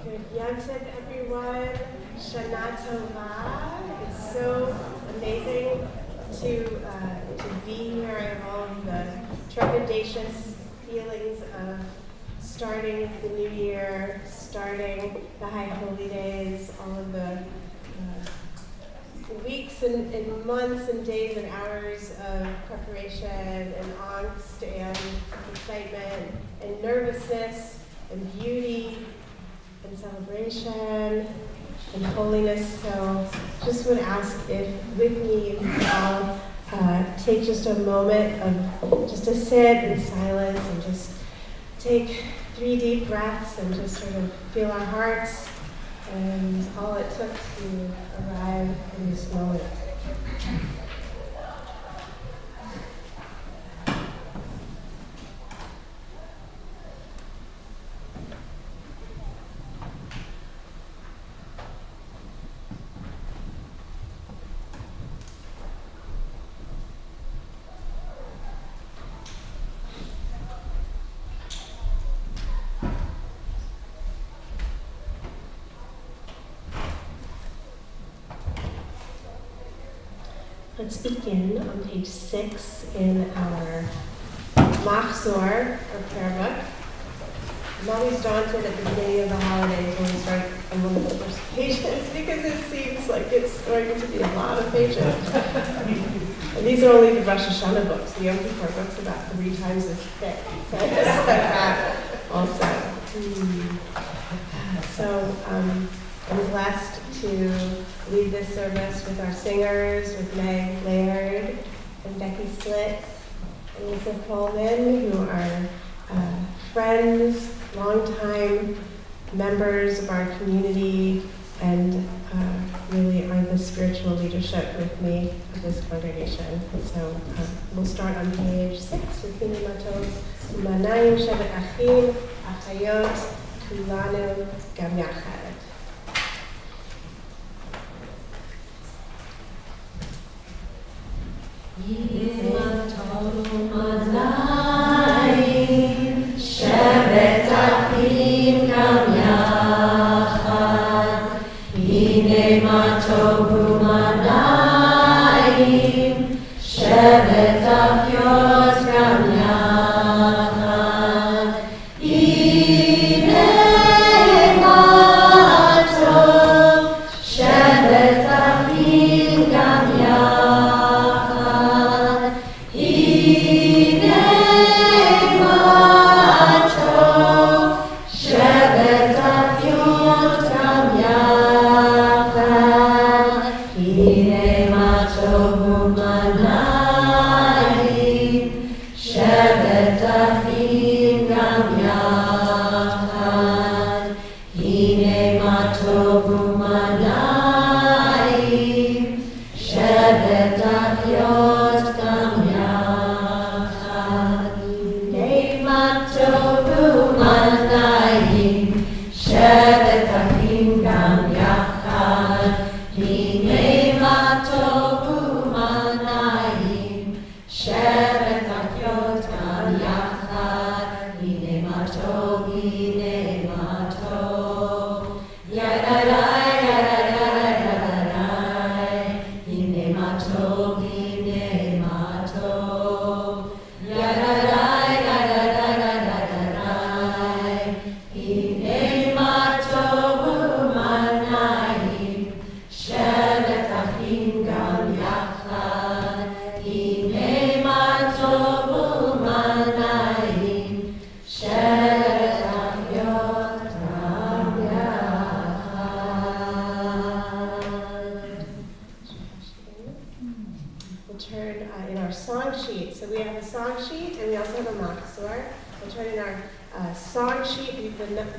Good Yontif, everyone. Shana Tova. It's so amazing to be here. I have all of the trepidatious feelings of starting the new year, starting the High Holy Days, all of the weeks and months and days and hours of preparation and angst and excitement and nervousness and beauty and celebration and holiness. So just would ask if with me you could all take just a moment of just to sit in silence and just take 3 deep breaths and just sort of feel our hearts and all it took to arrive in this moment. Let's begin on page 6 in our Machzor, or prayer book. I'm always daunted at the beginning of the holidays when we start on one of the first pages because it seems like it's going to be a lot of pages. And these are only the Rosh Hashanah books. The Yom Kippur book's about 3 times as thick. So I just like that also. So I'm blessed to lead this service with our singers, with Meg Laird and Becky Slitt and Lisa Coleman, who are friends, longtime members of our community, and really are the spiritual leadership with me of this congregation. So we'll start on page 6 with Hine Matos, Umanayim Shevet Achim, Achayot, Kulanu, Gam Yachad. Shevet Achim Gam Yachad, Hine ma tovu manayim, Shevet Achayot Gam Yachad, Hine ma tov, Shevet Achim Gam Yachad.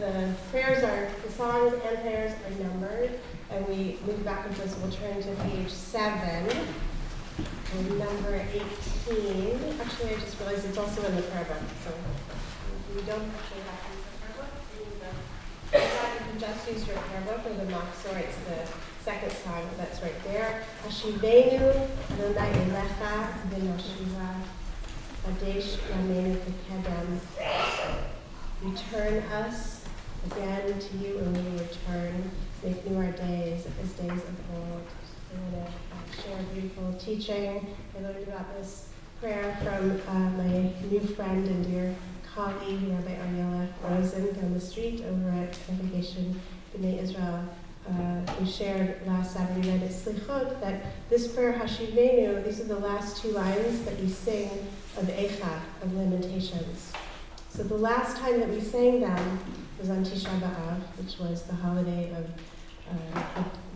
The prayers are, the songs and prayers are numbered, and we move back and forth. So we'll turn to page 7, and number 18. Actually, I just realized it's also in the prayer book, so we don't actually have to use the prayer book. You can just use your prayer book or the Machzor. It's the second song that's right there. Hashivenu Adonai Elecha v'noshiva Adesh Yamenu V'kedem. Return us again to you when we return. Make new our days as days of old. I'm going to share a beautiful teaching. I learned about this prayer from my new friend and dear colleague, Rabbi Ariella Rosen, down the street over at Congregation B'nai Israel, who shared last Saturday night at Slichot that this prayer, Hashivenu, these are the last two lines that we sing of Eicha, of Lamentations. So the last time that we sang them was on Tishrei, which was the holiday of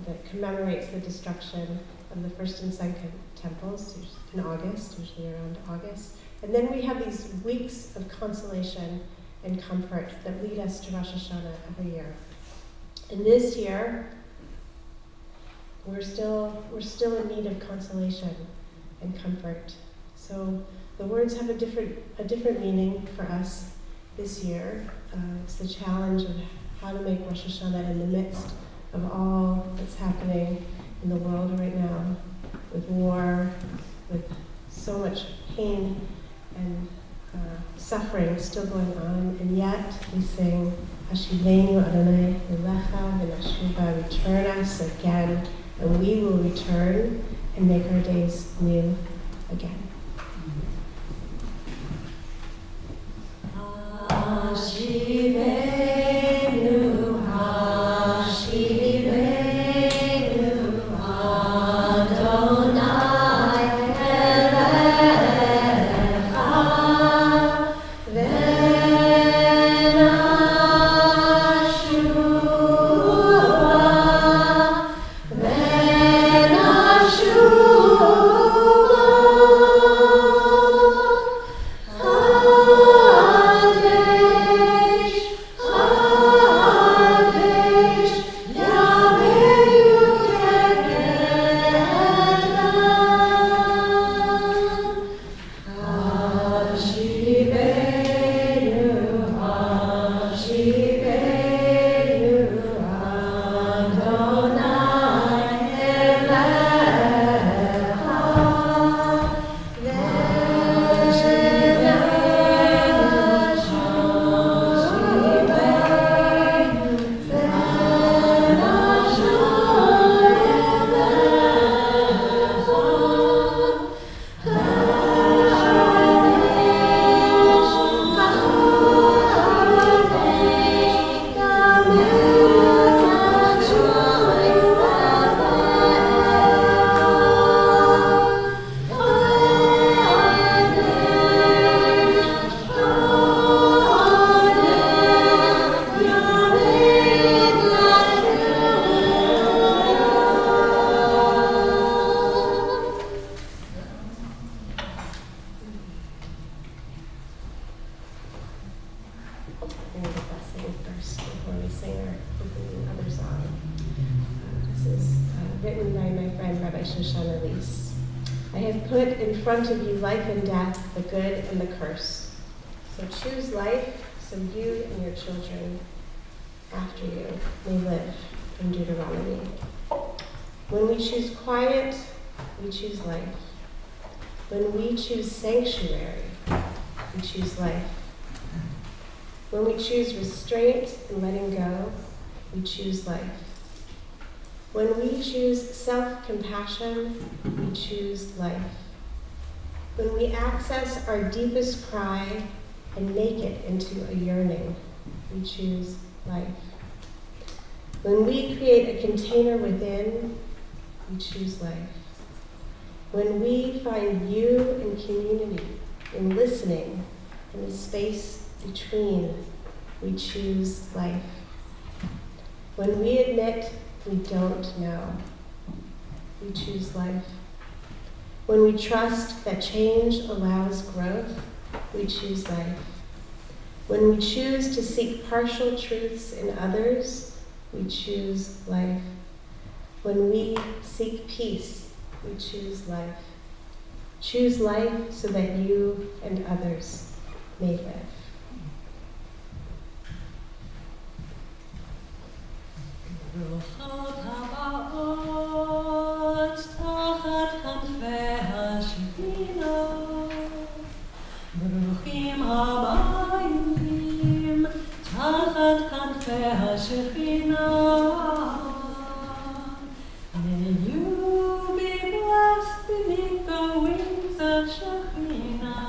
that commemorates the destruction of the first and second temples in August, usually around August. And then we have these weeks of consolation and comfort that lead us to Rosh Hashanah every year. And this year, we're still in need of consolation and comfort. So the words have a different meaning for us this year. It's the challenge of how to make Rosh Hashanah in the midst of all that's happening in the world right now, with war, with so much pain and suffering still going on, and yet we sing Hashivenu Adonai Elecha V'Nashuva, return us again, and we will return and make our days new again. Hashivenu, Hashivenu, Adonai Elecha, I have put in front of you life and death, the good and the curse. So choose life, so you and your children after you may live, from Deuteronomy. When we choose quiet, we choose life. When we choose sanctuary, we choose life. When we choose restraint and letting go, we choose life. When we choose self-compassion, we choose life. When we access our deepest cry and make it into a yearning, we choose life. When we create a container within, we choose life. When we find you in community, in listening, in the space between, we choose life. When we admit we don't know, we choose life. When we trust that change allows growth, we choose life. When we choose to seek partial truths in others, we choose life. When we seek peace, we choose life. Choose life so that you and others may live. ברוכות הבאות תחת כנפי השכינה, ברוכים הבאים תחת כנפי Shekhinah. May you be blessed beneath the wings of Shekhinah.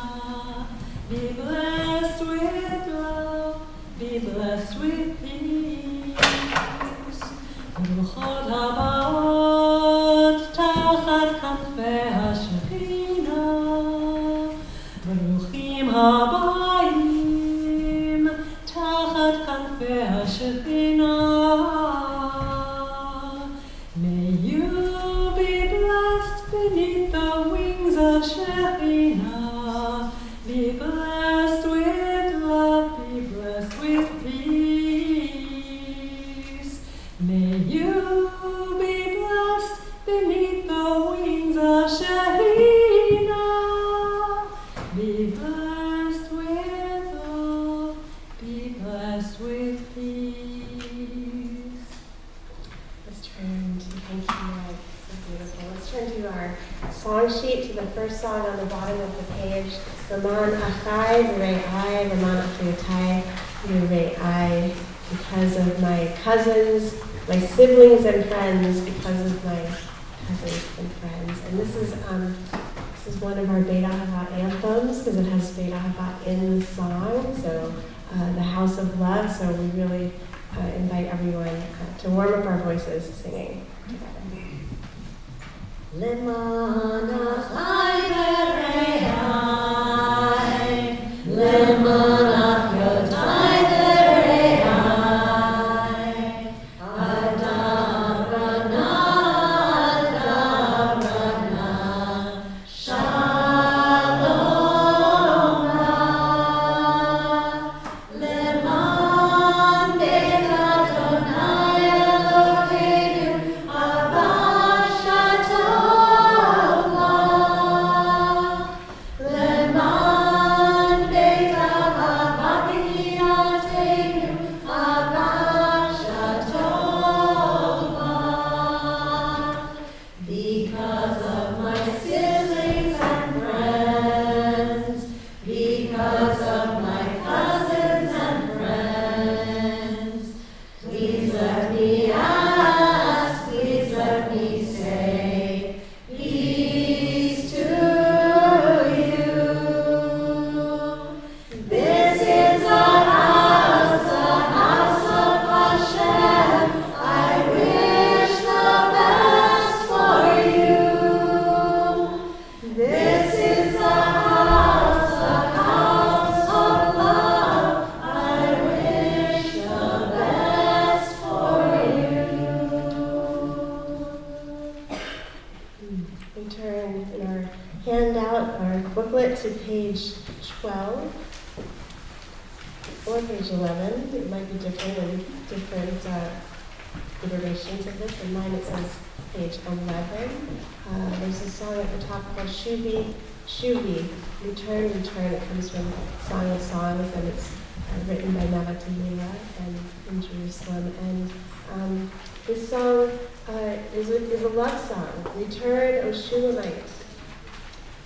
Be blessed with love, be blessed with peace. Ruchot habaot tachat kanfei HaShekhinah. Baruchim habayim tachat kanfei HaShekhinah. May you be blessed beneath the wings of Shekhinah. Be blessed with love, be blessed with peace. May you be blessed beneath the wings of Shekhinah. Be blessed with love, be blessed with peace. Let's turn to, thank you, so beautiful. Let's turn to our song sheet, to the first song on the bottom of the page. Raman Achai, V'rei Raman Achiotai, V'rei, because of my cousins, my siblings and friends, because of my cousins and friends. And this is one of our Beit Ahavah anthems, because it has Beit Ahavah in the song, so the house of love. So we really invite everyone to warm up our voices singing together. Leman achai v'rei, leman achiotai v'rei, adam rana, shalom rach. Leman beit Adonai Eloheinu, haba shalom rach. Leman beit Ahavah b'kiyatenu, haba shalom rach. Because of my siblings and friends, because of my cousins and friends, please let me ask, please let me say, peace to you. This is the house of Hashem. I wish the best for you. This is the house of love. I wish the best for you. We turn in our handout, our booklet, to page 12 or page 11. It might be different in different iterations of this. In mine it says page 11. There's a song at the top called Shuvi, Shuvi, Return, Return. It comes from Song of Songs, and it's written by Navatamira and in Jerusalem. And this song is a love song. Return, O Shulamite.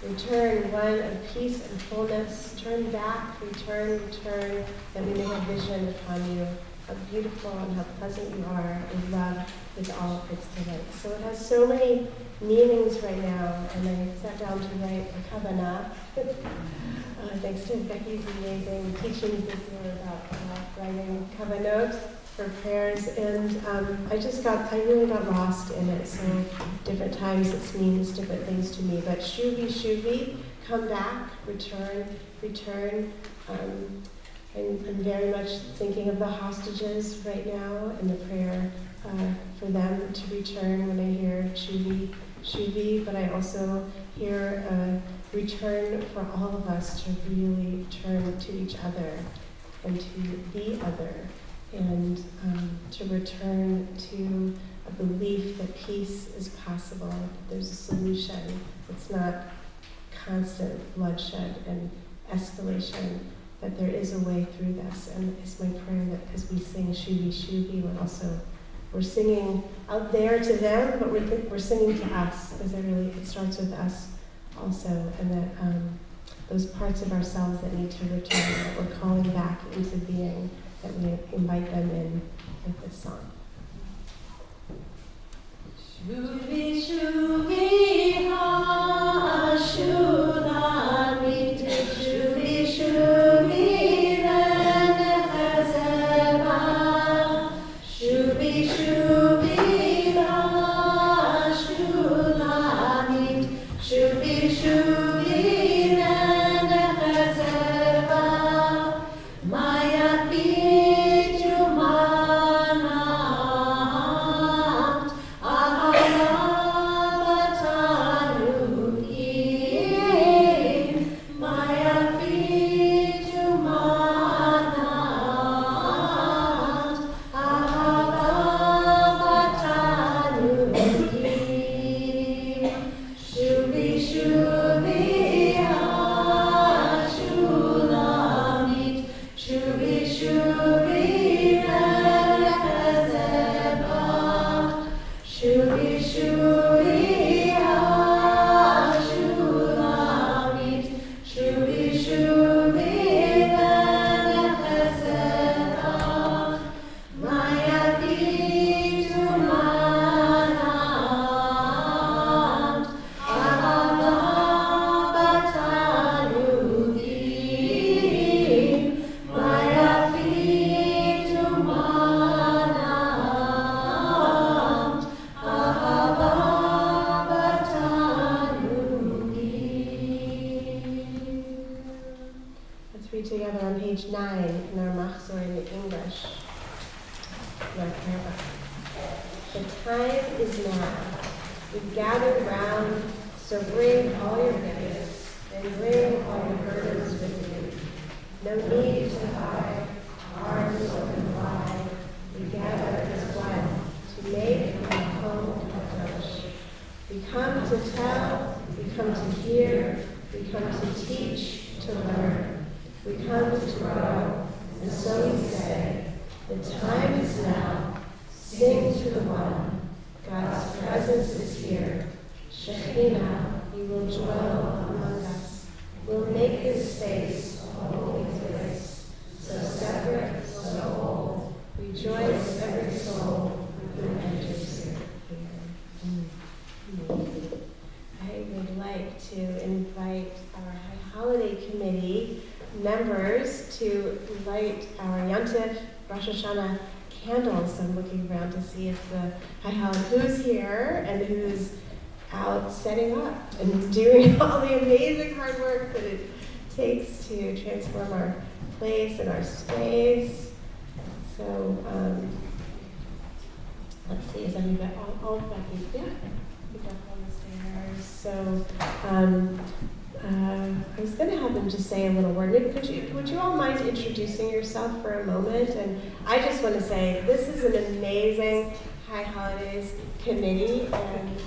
Return, one of peace and fullness. Turn back, return, return, that we may have vision upon you. How beautiful and how pleasant you are with love, with all of its delights. So it has so many meanings right now, and I sat down to write a kavanah. Thanks to Becky's amazing teachings this year about writing kavanot for prayers, and I really got lost in it. So different times it means different things to me. But shuvi, shuvi, come back, return, return. I'm very much thinking of the hostages right now and the prayer for them to return when I hear shuvi, shuvi. But I also hear return for all of us to really turn to each other and to the other, and to return to a belief that peace is possible, that there's a solution. It's not constant bloodshed and escalation, that there is a way through this. And it's my prayer that as we sing Shuvi, Shuvi, we're singing out there to them, but we're singing to us, because it starts with us also, and that those parts of ourselves that need to return, that we're calling back into being, that we invite them in with Shuvi shuvi ha-shulamit, shuvi shuvi ren-chazeba, shuvi shuvi ha-shulamit, shuvi shuvi ren-chazeba, maya pitu manat, ahavatanu-im, maya pitu manat, ahavatanu-im, shuvi shuvi ha-shulamit, shuvi shuvi ren-chazeba, shuvi shuvi ha-shulamit, shuvi shuvi ren-chazeba, maya pitu manat, ahavatanu-im, maya pitu manat, ahavatanu-im. Let's read together on page 9 in our Machzor in English. In our prayer book. The time is now. We've gathered round, so bring all your gifts and bring all your burdens with you. No need to hide, arms open wide. We gather as one to make our home of Rosh. We come to tell, we come to hear, we come to teach, to learn. We come to grow, and so we say, the time is now. Sing to the one. God's presence is here. Shekhinah, you will dwell among us. We'll make this space a holy place. So separate, so whole. Rejoice every soul who enters here. I would like to invite our High Holiday Committee members to light our Yontif Rosh Hashanah candles. I'm looking around to see if the High Holiday, who's here and who's out setting up and doing all the amazing hard work that it takes to transform our place and our space. So let's see, is everybody all Becky? Yeah, we got on the stairs. So I was going to have them just say a little word. Maybe would you all mind introducing yourself for a moment? And I just want to say this is an amazing High Holidays committee, and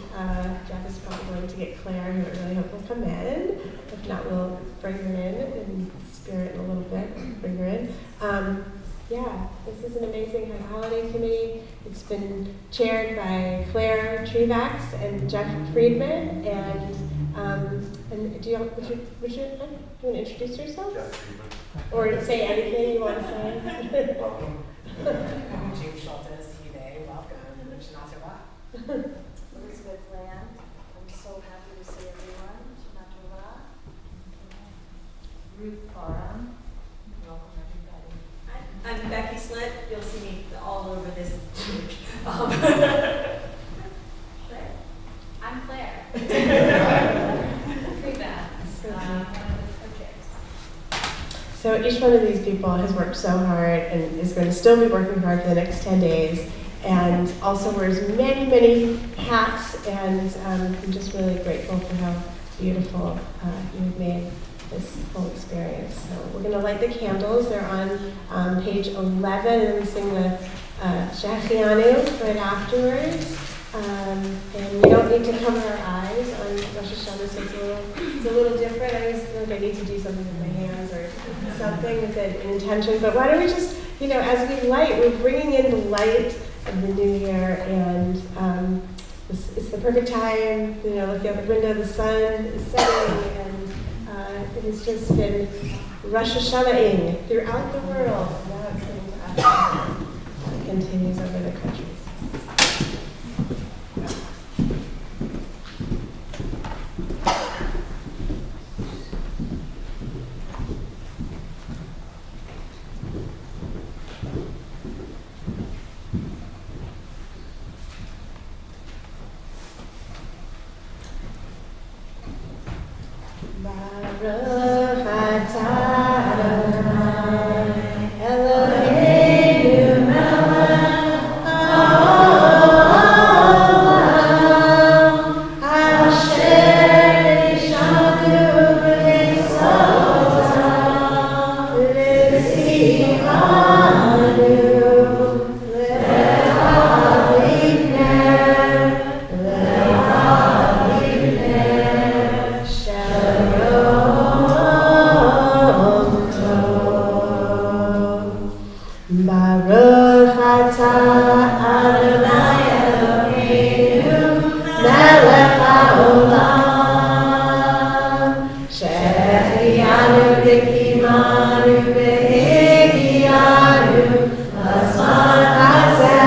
Jeff is probably going to get Claire, who I really hope will come in. If not, we'll bring her in spirit in a little bit. Bring her in. Yeah, this is an amazing High Holiday committee. It's been chaired by Claire Trevax and Jeff Friedman, and do you want to introduce yourself? Jeff Friedman. Or say anything you want to say? Welcome. I'm Jim Schultes, Hide, welcome, Shana Tova. Elizabeth Land. I'm so happy to see everyone. Shana Tova. Ruth Parham. Welcome, everybody. I'm Becky Slit. You'll see me all over this page. I'm Claire. So each one of these people has worked so hard and is going to still be working hard for the next 10 days, and also wears many, many hats, and I'm just really grateful for how beautiful you've made this whole experience. So we're going to light the candles. They're on page 11, and we sing the Shachianu right afterwards. And we don't need to cover our eyes on Rosh Hashanah, so it's a little different. I always feel like I need to do something with my hands or something with an intention. But why don't we just, as we light, we're bringing in the light of the new year, and it's the perfect time. Looking out the window, the sun is setting, and it has just been Rosh Hashanah-ing throughout the world. Now it's coming to us. It continues over the countries. Adonai Eloheinu melech haolam she'ehiyanu v'kimanu v'higiyanu l'zman hazeh.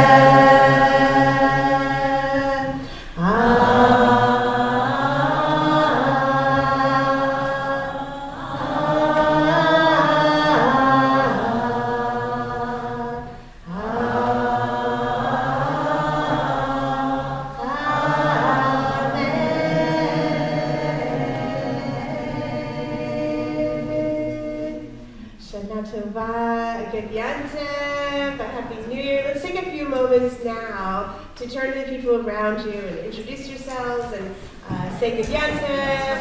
Shana Tova, a good Yantiv, a Happy New Year. Let's take a few moments now to turn to the people around you and introduce yourselves and say good Yantiv,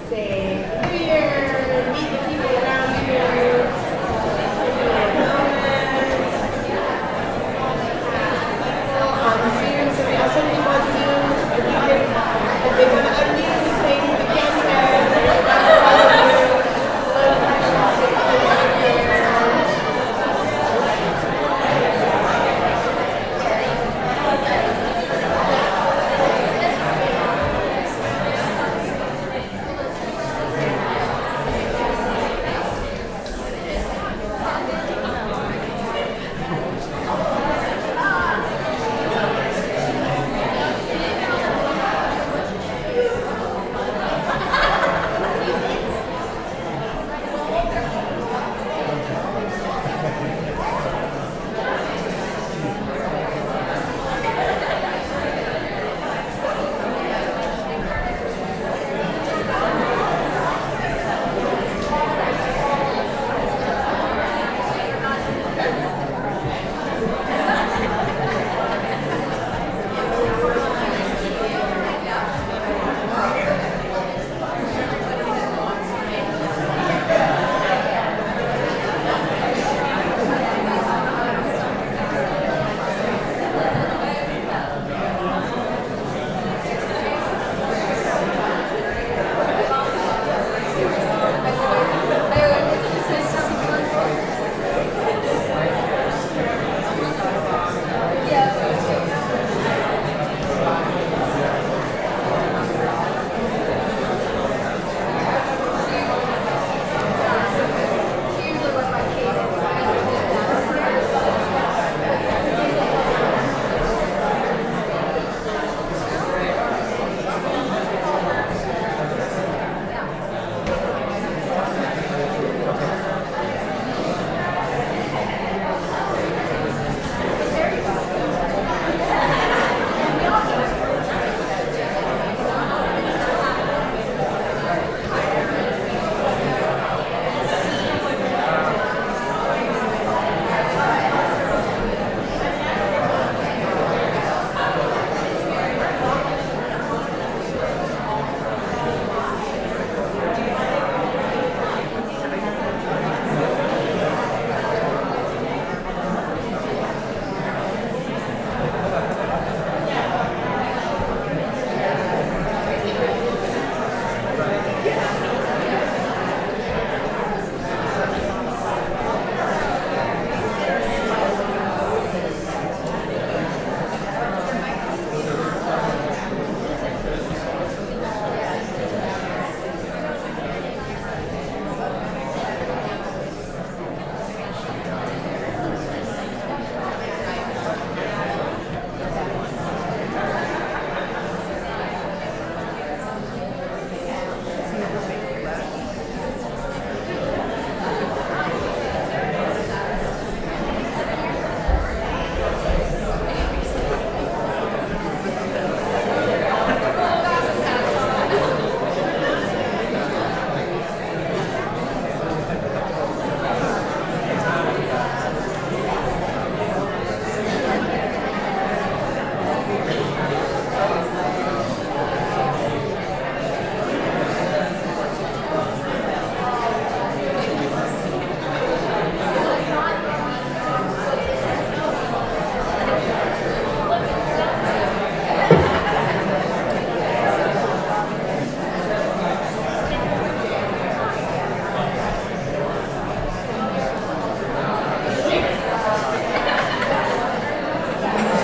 say Happy New Year, meet the people around you. Students, so we also need on Zoom, if they want to unmute and say good Yantiv.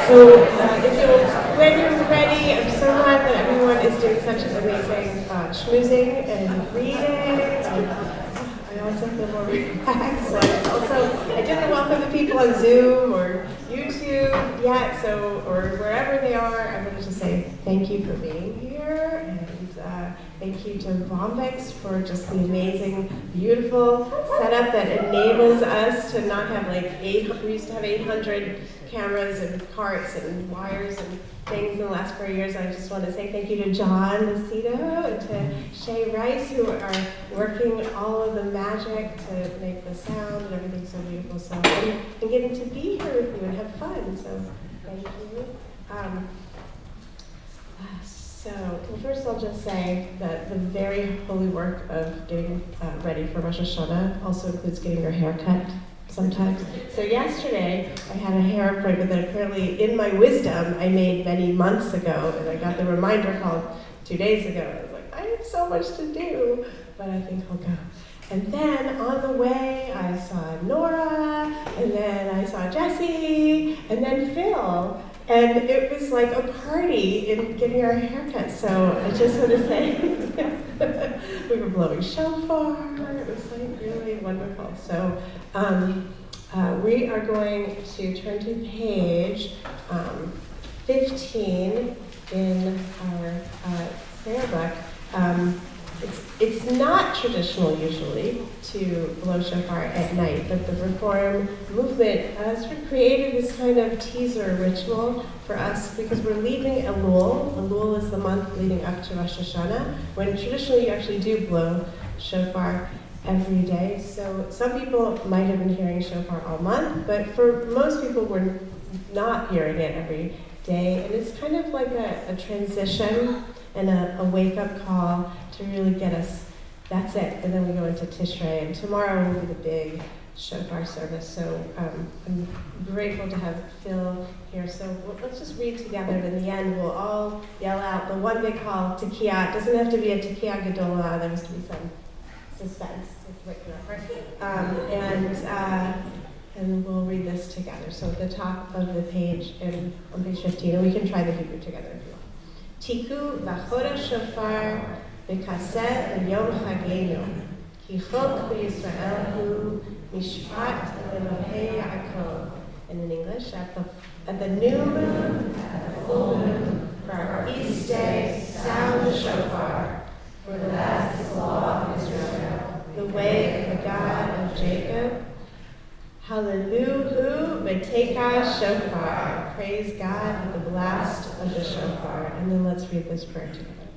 So when you're ready, I'm so glad that everyone is doing such an amazing schmoozing and reading. And I also feel more relaxed. And also, I didn't welcome the people on Zoom or YouTube yet, or wherever they are. I wanted to say thank you for being here, and thank you to Bombex for just the amazing, beautiful setup that enables us to not have we used to have 800 cameras and carts and wires and things in the last 4 years. I just want to say thank you to John Lucido and to Shay Rice, who are working all of the magic to make the sound and everything so beautiful. So, and getting to be here with you and have fun. So, thank you. Well, first I'll just say that the very holy work of getting ready for Rosh Hashanah also includes getting your hair cut sometimes. So yesterday I had a hair appointment that apparently in my wisdom I made many months ago, and I got the reminder call 2 days ago. I was like, I have so much to do, but I think I'll go. And then on the way I saw Nora, and then I saw Jessie, and then Phil. And it was like a party in getting our haircut. So I just want to say, we were blowing shofar. It was like really wonderful. So we are going to turn to page 15 in our prayer book. It's not traditional usually to blow shofar at night, but the Reform movement has created this kind of teaser ritual for us because we're leaving Elul. Elul is the month leading up to Rosh Hashanah, when traditionally you actually do blow shofar every day. So some people might have been hearing shofar all month, but for most people we're not hearing it every day. And it's kind of like a transition and a wake-up call to really get us, that's it. And then we go into Tishrei, and tomorrow will be the big shofar service. So I'm grateful to have Phil here. So let's just read together, and in the end we'll all yell out the one big call, Tekiyah. It doesn't have to be a Tekiyah Gedolah, there has to be some suspense. And we'll read this together. So at the top of the page, on page 15, and we can try the Hebrew together if you want. Tiku v'chodesh shofar v'kaseh b'yom chagenu, ki chok b'Yisrael hu mishpat Elohei Yaakov. And in English, at the new moon, at the full moon, for our feast day, sound the shofar, for that is the law of Israel, the way of the God of Jacob. Hallelujah, v'tekah shofar. Praise God with the blast of the shofar. And then let's read this prayer together.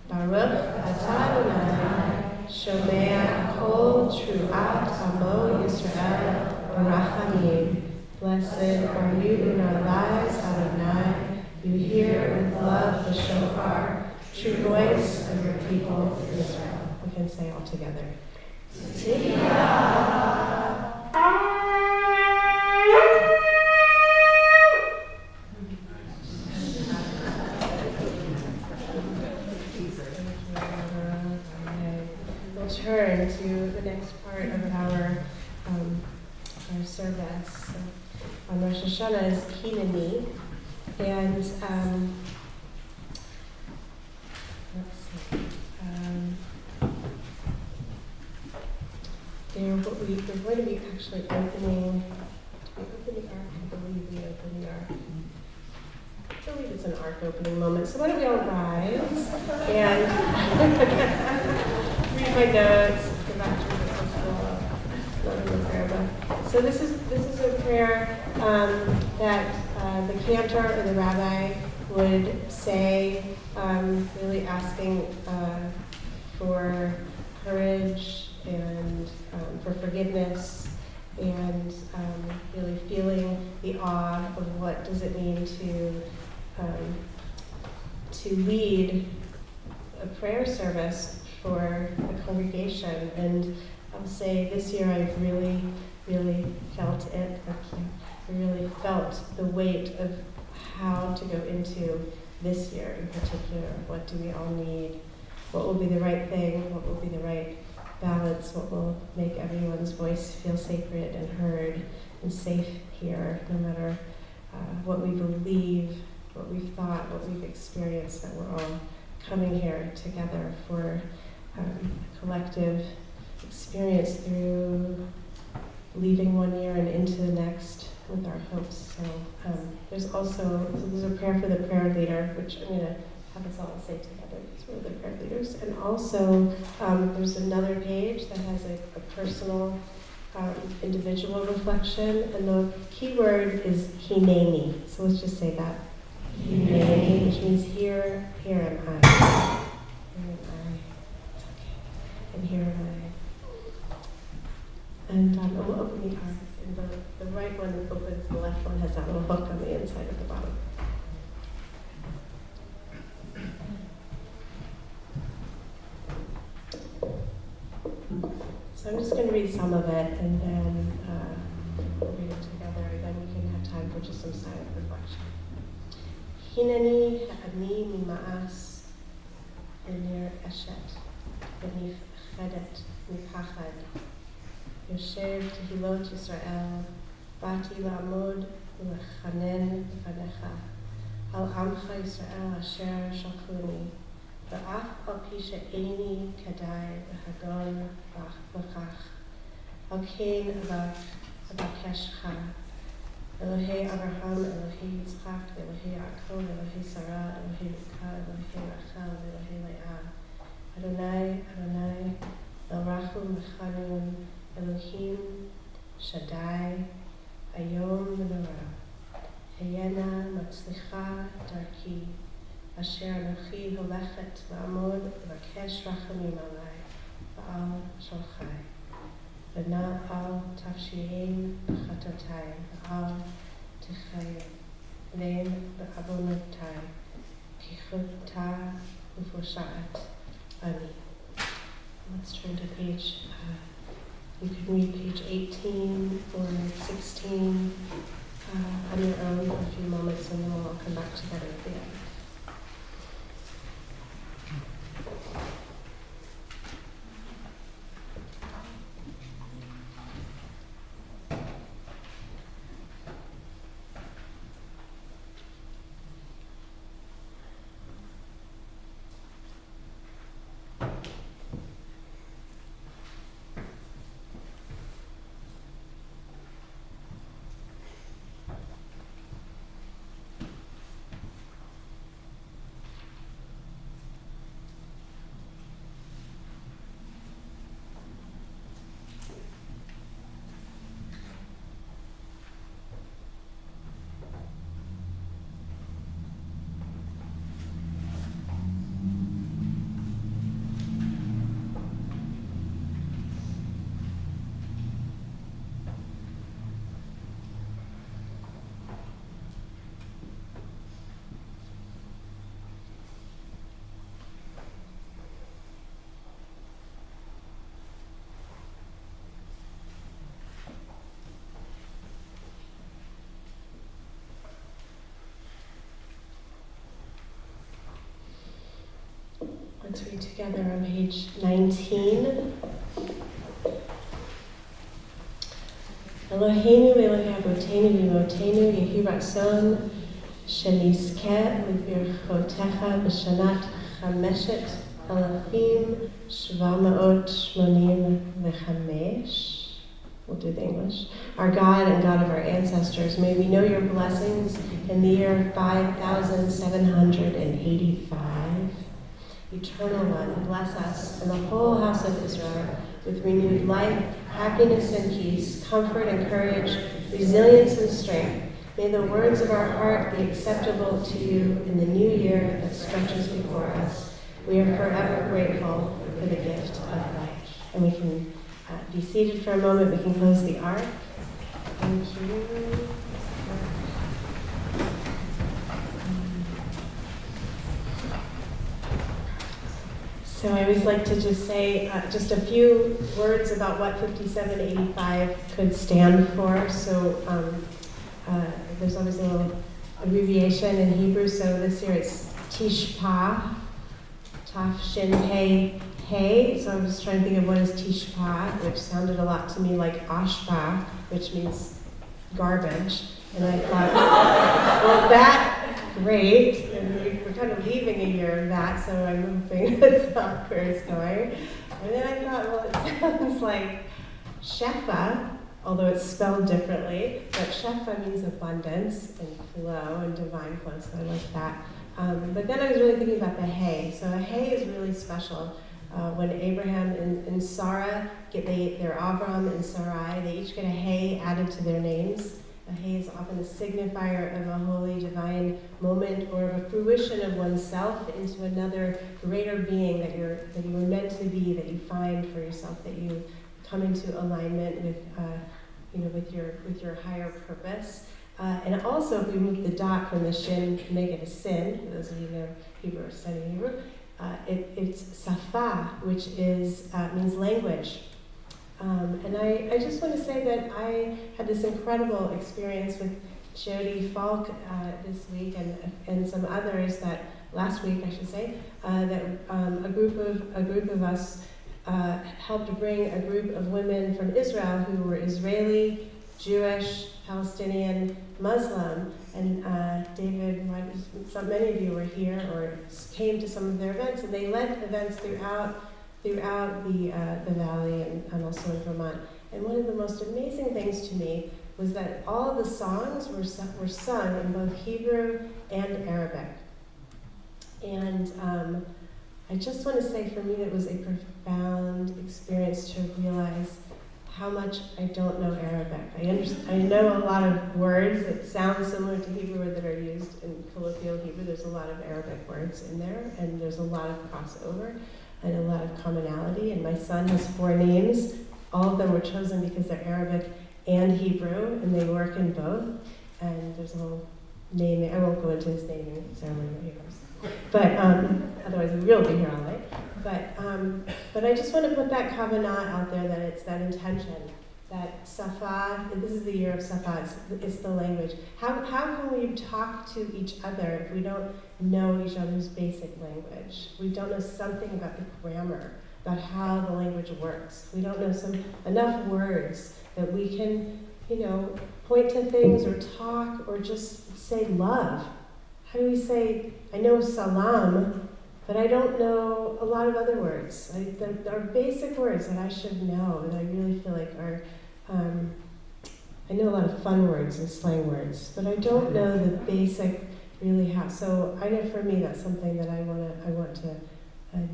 Baruch atah Adonai, shomea kol truat amo Yisrael barachamim. Blessed are you in our lives, Adonai. You hear with love the shofar, true voice of your people, Israel. We can say all together. Tekiyah. We'll turn to the next part of our service. So, on Rosh Hashanah is Kinani, and let's see. We're going to be actually opening. I believe it's an ark opening moment. So why don't we all rise and read my notes, go back to the school, not in the prayer book. So this is a prayer that the cantor or the rabbi would say, really asking for courage and for forgiveness, and really feeling the awe of what does it mean to lead a prayer service for a congregation. And I'll say this year I've really, really felt it. I really felt the weight of how to go into this year in particular. What do we all need? What will be the right thing? What will be the right balance? What will make everyone's voice feel sacred and heard and safe here, no matter what we believe, what we've thought, what we've experienced, that we're all coming here together for a collective experience through leaving one year and into the next with our hopes. So there's a prayer for the prayer leader, which I'm going to have us all say together because we're the prayer leaders. And also there's another page that has a personal individual reflection, and the key word is hineni. So let's just say that. Hineni, which means here am I. Here am I. It's okay. And here am I. And we'll open the arms. And the right one opens, the left one has that little hook on the inside of the bottom. So I'm just going to read some of it, and then we'll read it together, and then we can have time for just some silent reflection. Hineni ha'ani mima'as enir eshet v'nifchedet mipachad yoshev tehilot Yisrael bati la'amod u'lechanen v'fanecha al amcha Yisrael asher shalchuni v'af al pi she'eni kadai v'hagon v'chach al kein avakeshcha Elohei Abraham, Elohei Yitzchak, Elohei Yaakov, Elohei Sarah, Elohei Rivka, Elohei Rachel, Elohei Leah. Adonai, Adonai, El Rachum Mechanun, Elohim, Shaddai, Ayom Menorah. Hayena Matzlicha Darki, Asher Anochi Holechet La'amod, Vakesh Rachamim Alai, Ba'al Sholchai. V'na al tafshiyim b'chatotai, v'al techayim, v'neim b'avonotai, kichutta u'fosha'at ani. Let's turn to page, you can read page 18 or 16 on your own for a few moments, and then we'll all come back together at the end. Let's read together on page 19. Eloheinu, Elohe Avotenu, V'imotenu, Yehi Ratzon, Shenizkeh L'birchotecha B'shanat Chameshet Alafim Shvamaot Shmonim V'chamesh. We'll do the English. Our God and God of our ancestors, may we know your blessings in the year 5785. Eternal One, bless us and the whole house of Israel with renewed life, happiness and peace, comfort and courage, resilience and strength. May the words of our heart be acceptable to you in the new year that stretches before us. We are forever grateful for the gift of life. And we can be seated for a moment. We can close the ark. Thank you. So I always like to just say just a few words about what 5785 could stand for. So there's always a little abbreviation in Hebrew. So this year it's Tishpa, Taf Shin Pei Hey. So I was trying to think of what is Tishpa, which sounded a lot to me like Ashpa, which means garbage. And I thought, well, that, great. And we're kind of leaving a year of that, so I'm hoping that's not where it's going. And then I thought, well, it sounds like Shefa, although it's spelled differently, but Shefa means abundance and flow and divine flow, so I like that. But then I was really thinking about the hay. So a hay is really special. When Abraham and Sarah they're Avram and Sarai, they each get a hay added to their names. A hay is often a signifier of a holy divine moment or of a fruition of oneself into another greater being that you were meant to be, that you find for yourself, that you come into alignment with with your higher purpose. And also, if we move the dot from the shin, make it a sin, for those of you who know Hebrew or study Hebrew, it's safa, which means language. And I just want to say that I had this incredible experience with Jody Falk this week and some others that last week, I should say, that a group of us helped bring a group of women from Israel who were Israeli, Jewish, Palestinian, Muslim, and David, many of you were here or came to some of their events, and they led events throughout the valley and also in Vermont. And one of the most amazing things to me was that all the songs were sung in both Hebrew and Arabic. And I just want to say, for me, it was a profound experience to realize how much I don't know Arabic. I know a lot of words that sound similar to Hebrew or that are used in colloquial Hebrew. There's a lot of Arabic words in there, and there's a lot of crossover and a lot of commonality. And my son has 4 names. All of them were chosen because they're Arabic and Hebrew, and they work in both. And there's a whole naming. I won't go into his naming ceremony right here, but otherwise we will be here all night. But I just want to put that kavanah out there, that it's that intention, that safa. This is the year of safa. It's the language. How can we talk to each other if we don't know each other's basic language? We don't know something about the grammar, about how the language works. We don't know enough words that we can, point to things or talk or just say love. How do we say, I know salam, but I don't know a lot of other words. There are basic words that I should know, that I really feel like are, I know a lot of fun words and slang words, but I don't know the basic really how. So I know for me that's something that I want to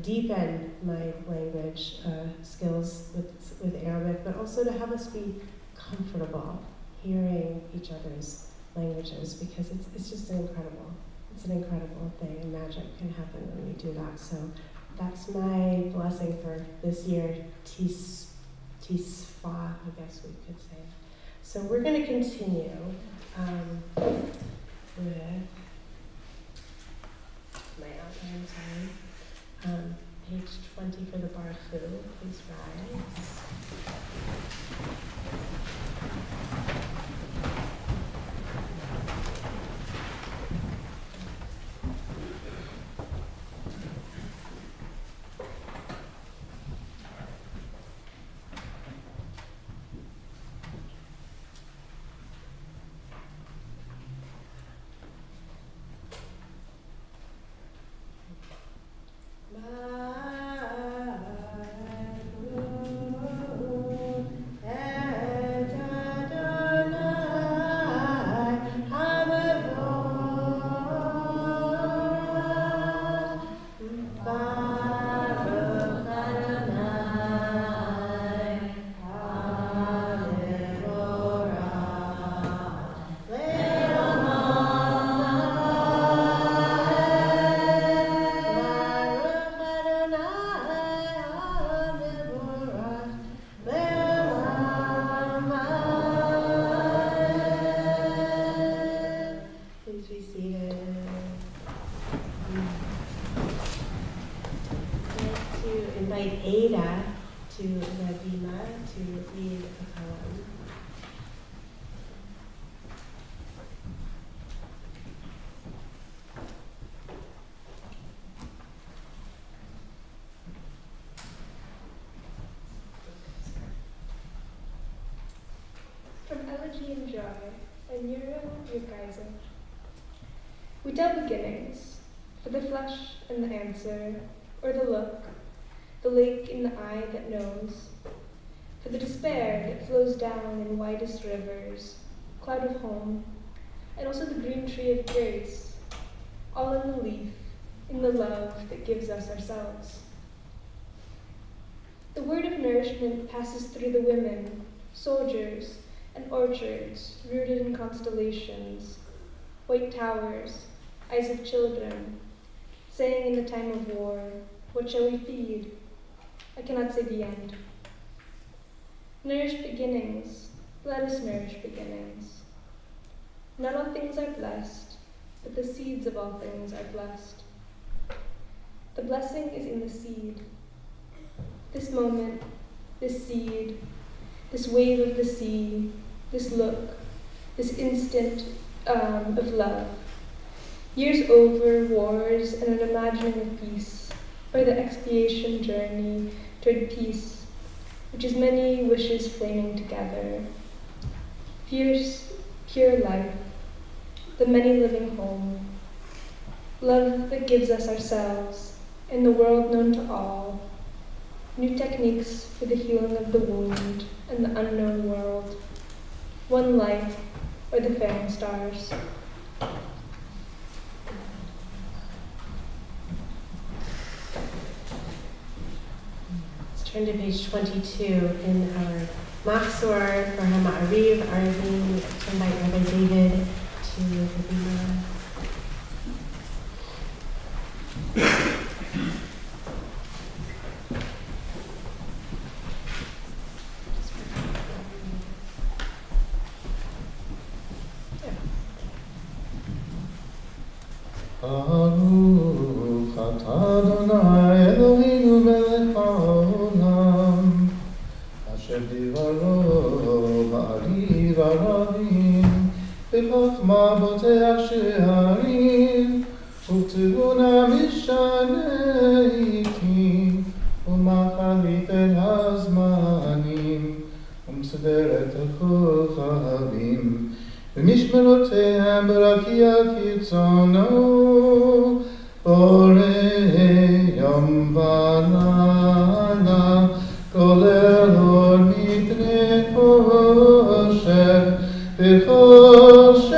deepen my language skills with Arabic, but also to have us be comfortable hearing each other's languages, because it's just incredible. It's an incredible thing, and magic can happen when we do that. So that's my blessing for this year, Tisfa, I guess we could say. So we're going to continue with my outline, page 20 for the Baruch. Please rise. From Elegy and Joy, a and your geyser. We tell beginnings, for the flush and the answer, or the look, the lake in the eye that knows, for the despair that flows down in widest rivers, cloud of home, and also the green tree of grace, all in the leaf, in the love that gives us ourselves. The word of nourishment passes through the women, soldiers, and orchards rooted in constellations, white towers, eyes of children, saying in the time of war, what shall we feed? I cannot say the end. Nourish beginnings, let us nourish beginnings. Not all things are blessed, but the seeds of all things are blessed. The blessing is in the seed. This moment, this seed, this wave of the sea, this look, this instant of love. Years over wars and an imagining of peace, or the expiation journey toward peace, which is many wishes flaming together. Fierce, pure life, the many living home. Love that gives us ourselves, in the world known to all. New techniques for the healing of the wound and the unknown world. One life, or the fairing stars. Let's turn to page 22 in our Machzor for Ha'ma'ariv, Arvin, to invite Rabbi David to the Bima. Baruch atah Adonai Eloheinu melech haolam, asher divaro ba'ariv arabim, b'chokhmah boteach she'arim, uktibuna mishanei itim, u'machalif el hazmanim, u'msederet הכוכבים. ומשמרותיהם ברקיע כרצונו, בורא יום ולילה, כולל אור מפני חושך, וחושך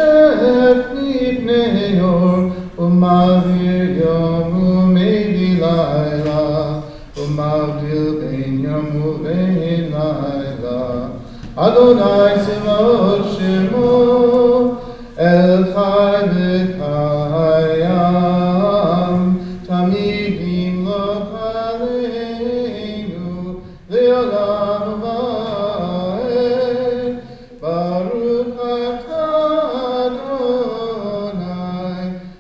מפני אור, ומעביר יום ומביא לילה, ומבדיל בין יום ובין לילה. אדוני צבאות שמו, אל חי וקיים, תמיד ימלוך עלינו, לעולם ועד. ברוך אתה אדוני,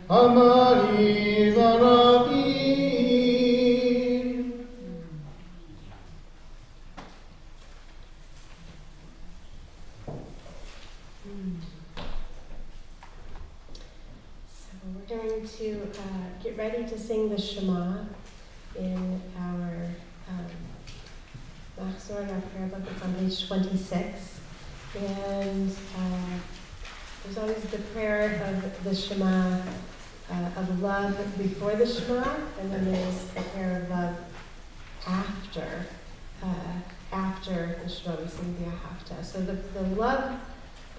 המעריב הרבים. So we're going to get ready to sing the Shema in our Machzor, in our prayer book. It's on page 26. And there's always the prayer of the Shema of love before the Shema, and then there's the prayer of love after the Shema. We sing the Ahavah. So the love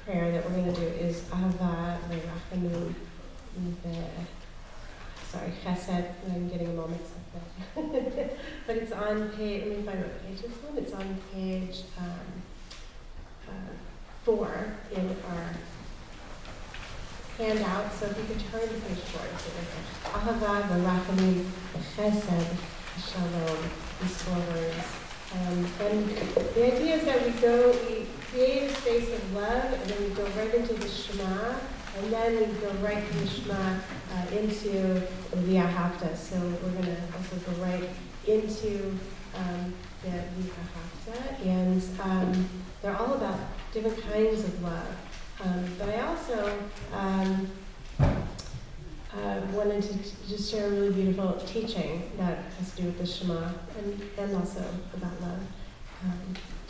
prayer that we're going to do is Ahavah Ve'rachamim Chesed. I'm getting a moment something. But it's on page, let me find what page it's on. It's on page 4 in our handout. So if you could turn to page 4, it's right there. Ahavah Ve'rachamim Chesed Shalom. These 4 words. And the idea is that we create a space of love, and then we go right into the Shema, and then we go right from the Shema into the Ahavah. So we're going to also go right into the Ahavah, and they're all about different kinds of love. But I also wanted to just share a really beautiful teaching that has to do with the Shema and also about love.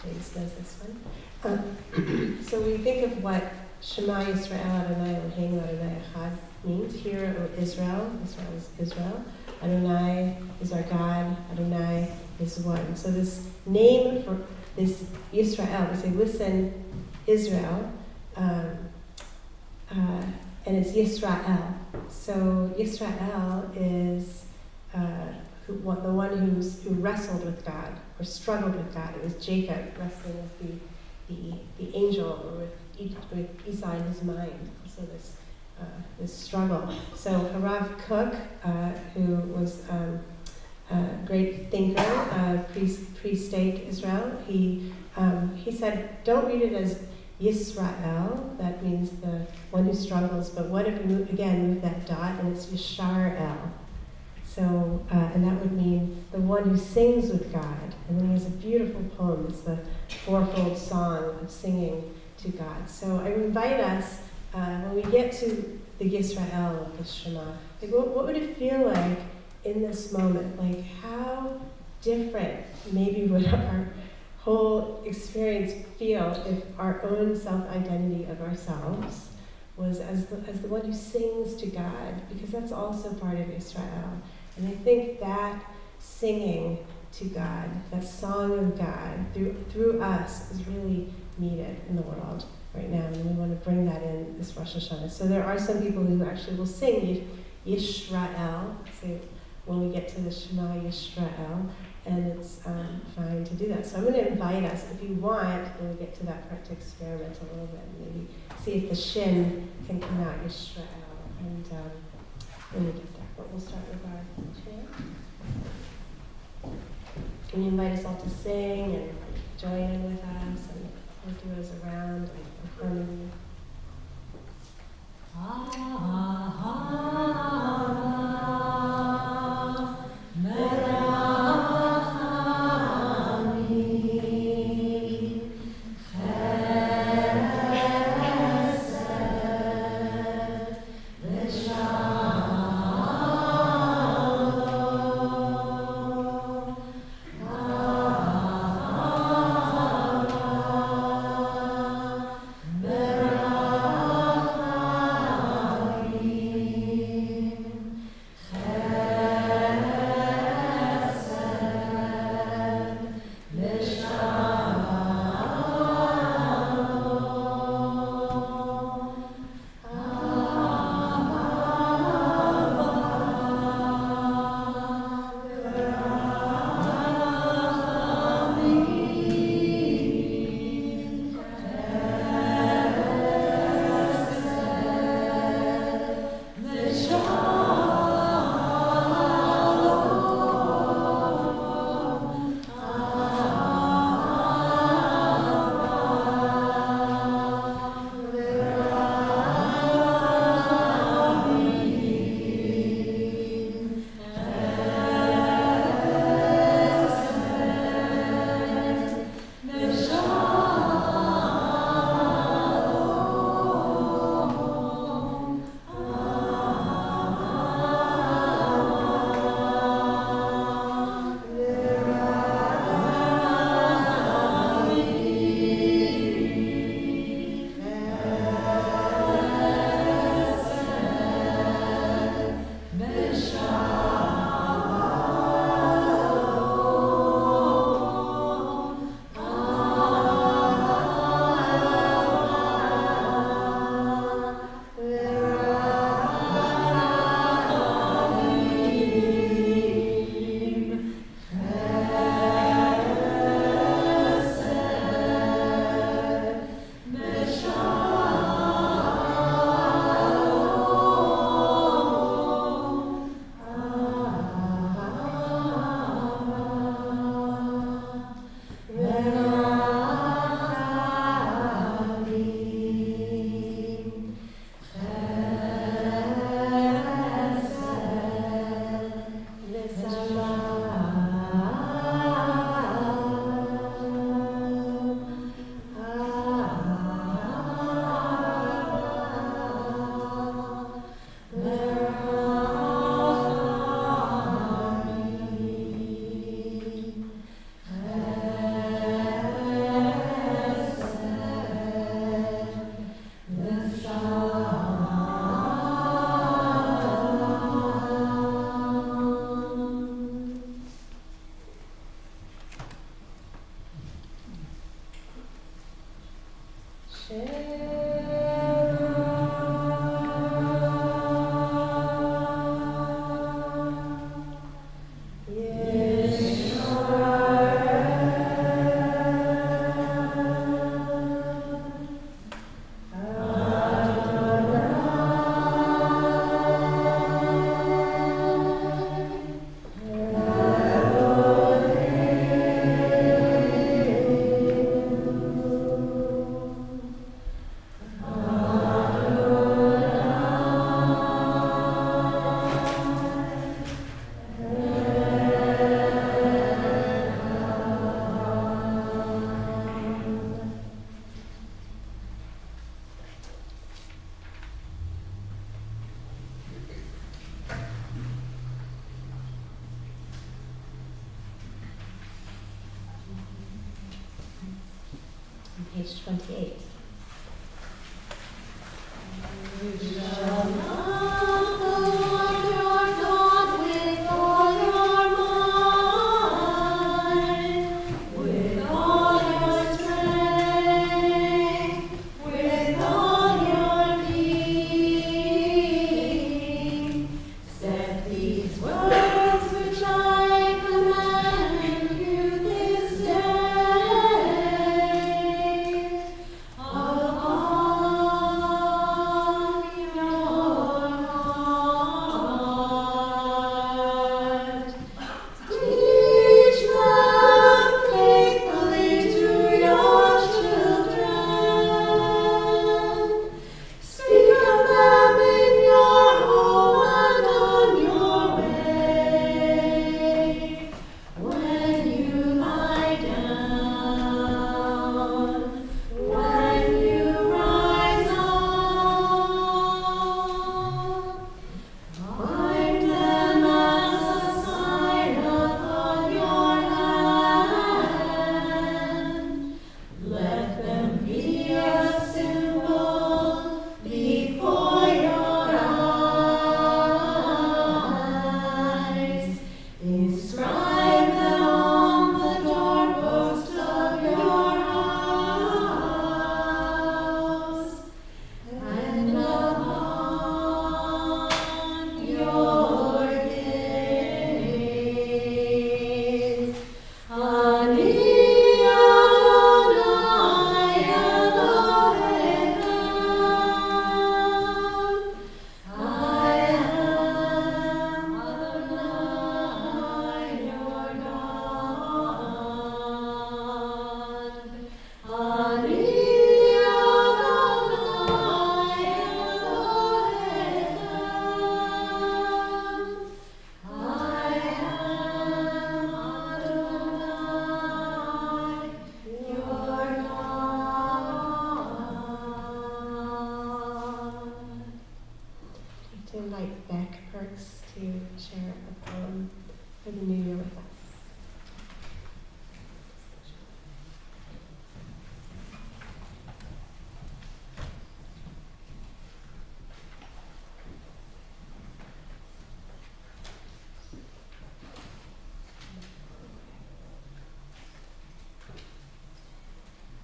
James knows this one. So we think of what Shema Yisrael Adonai Eloheinu Adonai Echad means. Hear, O Israel. Israel is Israel. Adonai is our God. Adonai is one. So this name for this Yisrael, we say, listen, Israel, and it's Yisrael. So Yisrael is the one who wrestled with God or struggled with God. It was Jacob wrestling with the angel, or with Esau in his mind. So this struggle. So Harav Kook, who was a great thinker, pre-state Israel, he said, don't read it as Yisrael, that means the one who struggles, but what if we move that dot and it's Yishar'el? So, and that would mean the one who sings with God. And then he has a beautiful poem. It's the fourfold song of singing to God. So I invite us, when we get to the Yisrael of the Shema, like what would it feel like in this moment? Like how different maybe would our whole experience feel if our own self-identity of ourselves was as the one who sings to God, because that's also part of Israel. And I think that singing to God, that song of God through us is really needed in the world right now, and we want to bring that in this Rosh Hashanah. So there are some people who actually will sing Yisrael, so when we get to the Shema Yisrael, and it's fine to do that. So I'm going to invite us, if you want, when we get to that part, to experiment a little bit, and maybe see if the shin can come out, Yisrael, and when we get there. But we'll start with our chant. Can you invite us all to sing and join in with us, and we'll do those around and harmony. page 28. You shall love the Lord your God with all your mind, with all your strength, with all your being. Set these words which I command you this day upon your heart. Teach them faithfully to your children. Speak of them in your home and on your way. When you lie down, when you rise up, bind them as a sign upon your hand. Let them be a symbol before your eyes. Inscribe them on the doorposts of your house and upon your gates. Ani Adonai Elohechem. I am Adonai your God. Ani Adonai Elohechem. I am Adonai your God. To invite Beck Perks to share a poem for the new year with us.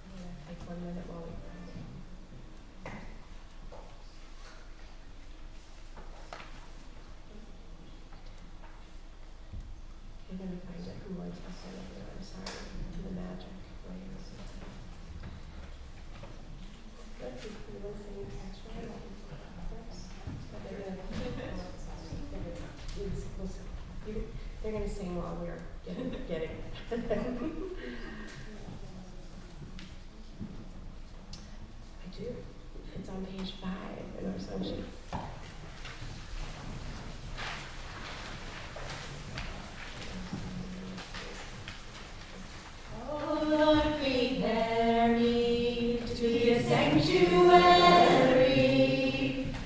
I'm gonna take 1 minute while we You're gonna find it from Lord's Hustle over there, I'm sorry, to the magic ways. Let's see, we will sing Tishrei first. But they're gonna sing while we're getting it. I do. It's on page 5 in our song sheet. Oh Lord, prepare me to be a sanctuary,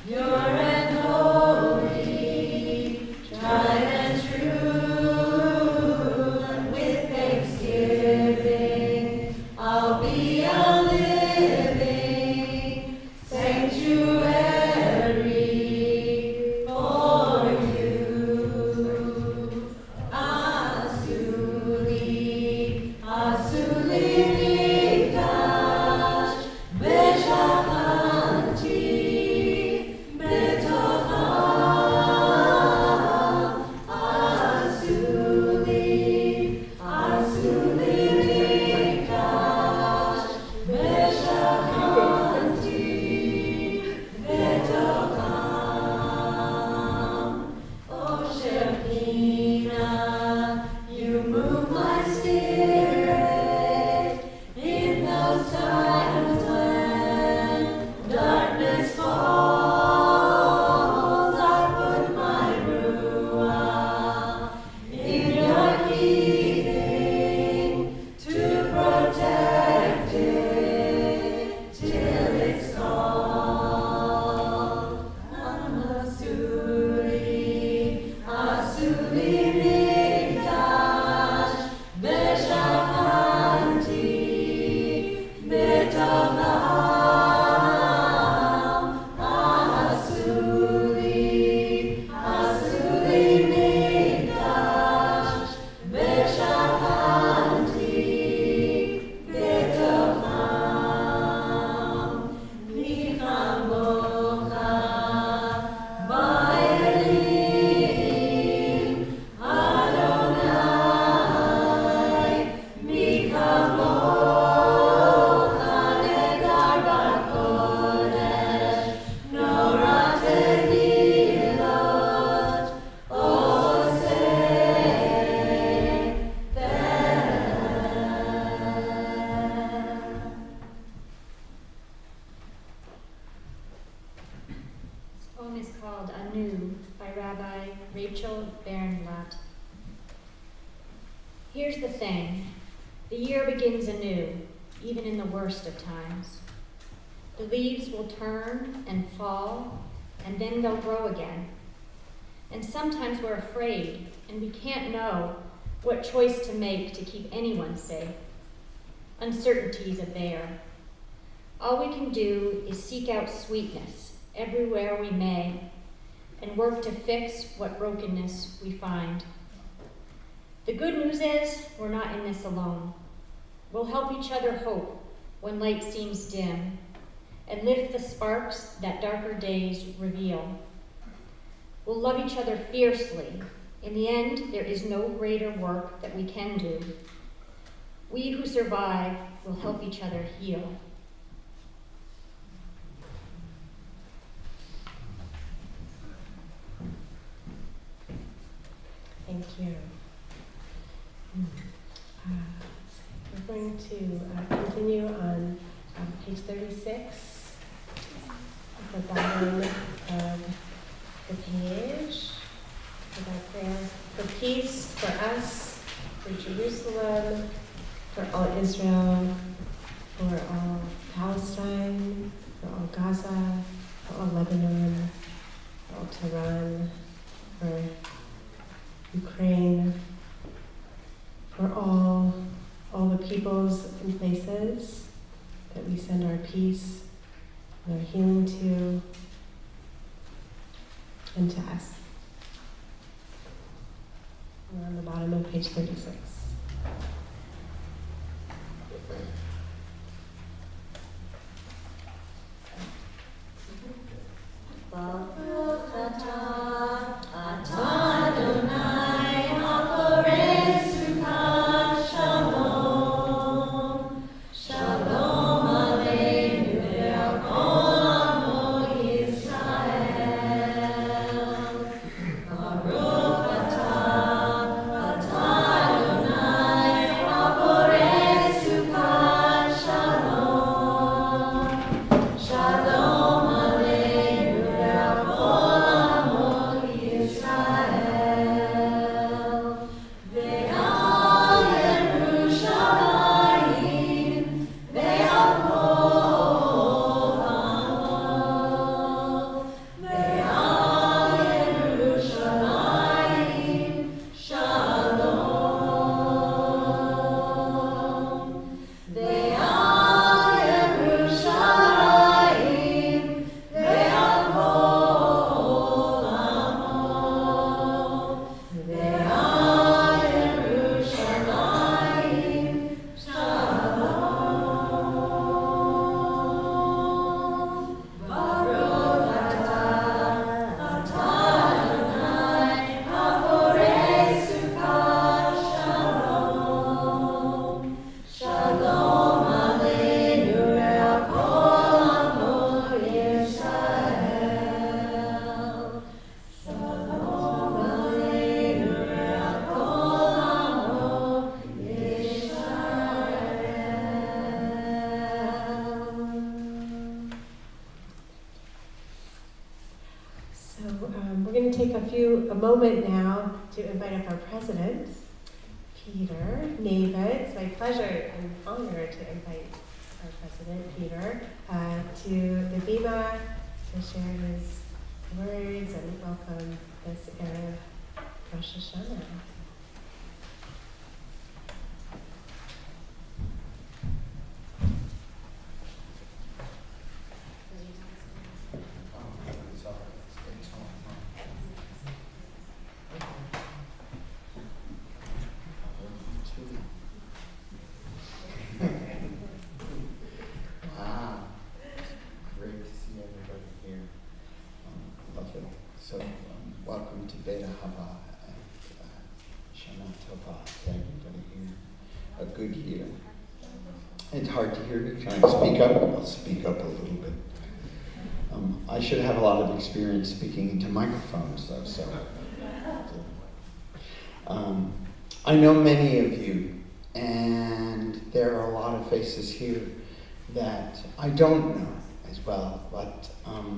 pure and holy, tried and true, with thanksgiving. Rabbi Rachel Bernblatt. Here's the thing. The year begins anew, even in the worst of times. The leaves will turn and fall, and then they'll grow again. And sometimes we're afraid, and we can't know what choice to make to keep anyone safe. Uncertainties are there. All we can do is seek out sweetness everywhere we may, and work to fix what brokenness we find. The good news is we're not in this alone. We'll help each other hope when light seems dim, and lift the sparks that darker days reveal. We'll love each other fiercely. In the end, there is no greater work that we can do. We who survive will help each other heal. Thank you. We're going to continue on page 36, at the bottom of the page, with our prayer for peace, for us, for Jerusalem, for all Israel, for all Palestine, for all Gaza, for all Lebanon, for all Tehran, for Ukraine, for all the peoples and places that we send our peace and our healing to, and to us. We're on the bottom of page 36. Baruch atah, atah Adonai, haporei sukkah shalom. Shalom aleinu ve'al kol amo Yisrael. Baruch atah, atah Adonai, haporei sukkah shalom. Shalom aleinu ve'al kol amo Yisrael. Ve'al Yerushalayim, ve'al kol amo. Ve'al Yerushalayim, shalom. Ve'al Yerushalayim, ve'al kol amo. Ve'al Yerushalayim, shalom. Baruch atah, atah Adonai, haporei sukkah shalom. Shalom aleinu ve'al kol amo Yisrael. Shalom aleinu ve'al kol amo Yisrael. So we're going to take a moment now to invite up our president, Peter Neva. It's my pleasure and honor to invite our president, Peter, to the Bima to share his words and welcome this Erev Rosh Hashanah. Wow, great to see everybody here. Lovely. So, welcome to Beit Ahavah and Shana Tova to everybody here. A good year. It's hard to hear me. Can I speak up? I'll speak up a little bit. I should have a lot of experience speaking into microphones, though. So, I know many of you, and there are a lot of faces here that I don't know as well, but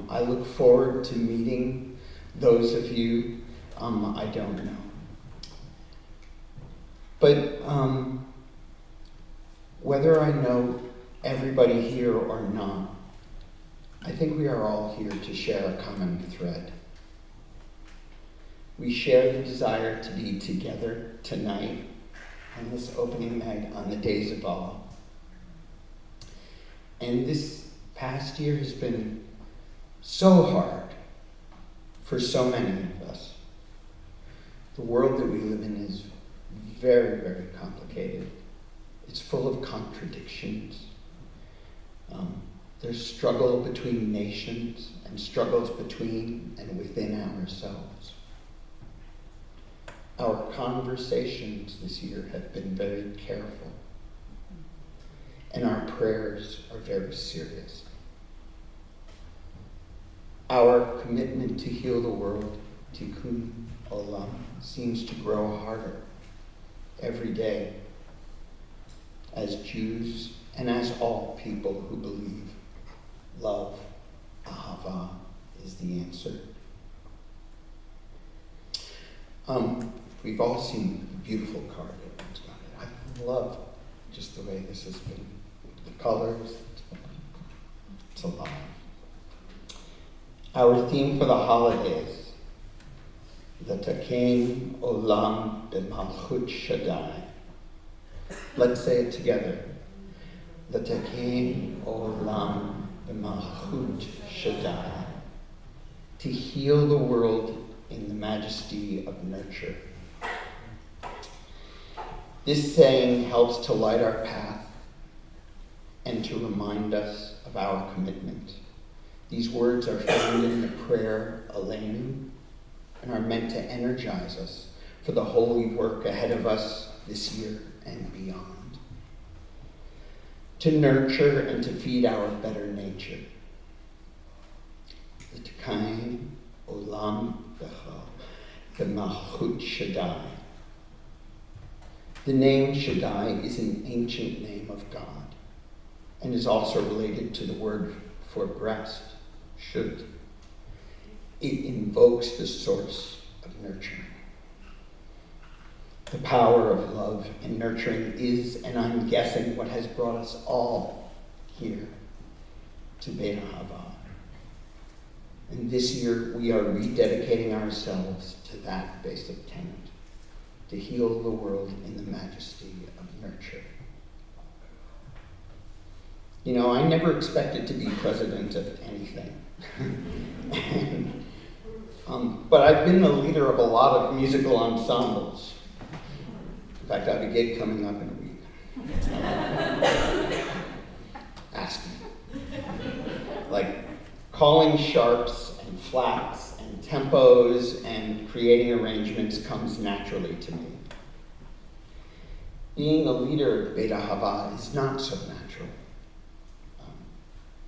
I look forward to meeting those of you I don't know. But whether I know everybody here or not, I think we are all here to share a common thread. We share the desire to be together tonight on this opening night on the days of awe. And this past year has been so hard for so many of us. The world that we live in is very, very complicated. It's full of contradictions. There's struggle between nations and struggles between and within ourselves. Our conversations this year have been very careful, and our prayers are very serious. Our commitment to heal the world, Tikkun Olam, seems to grow harder every day as Jews and as all people who believe love, Ahavah, is the answer. We've all seen the beautiful card everyone's got it. I love just the way this has been. The colors, it's alive. Our theme for the holidays, L'Takein Olam B'Malchut Shaddai. Let's say it together. L'Takein Olam B'Malchut Shaddai. To heal the world in the majesty of nurture. This saying helps to light our path and to remind us of our commitment. These words are found in the prayer Aleinu and are meant to energize us for the holy work ahead of us this year and beyond. To nurture and to feed our better nature. The L'Takein Olam B'Malchut Shaddai. The name Shaddai is an ancient name of God and is also related to the word for breast, Shud. It invokes the source of nurturing. The power of love and nurturing is, and I'm guessing, what has brought us all here to Beit Ahavah. And this year we are rededicating ourselves to that basic tenet, to heal the world in the majesty of nurture. You know, I never expected to be president of anything. But I've been the leader of a lot of musical ensembles. In fact, I have a gig coming up in a week. Ask me. Like calling sharps and flats and tempos and creating arrangements comes naturally to me. Being a leader at Beit Ahavah is not so natural.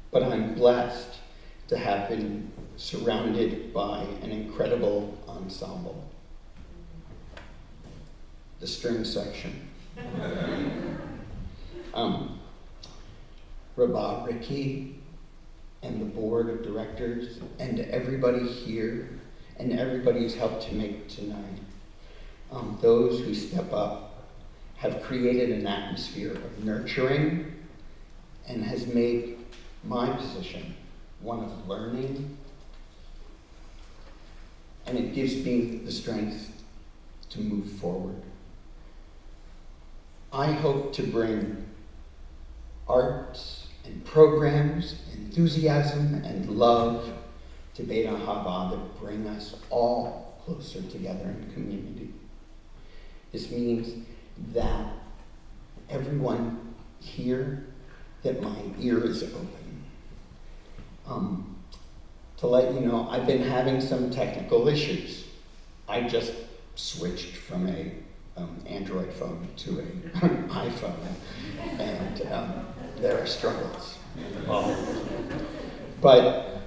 But I'm blessed to have been surrounded by an incredible ensemble. The string section. Rabbi Ricky and the board of directors and everybody here and everybody who's helped to make tonight. Those who step up have created an atmosphere of nurturing and has made my position one of learning, and it gives me the strength to move forward. I hope to bring arts and programs, enthusiasm and love to Beit Ahavah that bring us all closer together in community. This means that everyone here, that my ear is open. To let you know, I've been having some technical issues. I just switched from a Android phone to an iPhone, and there are struggles involved. But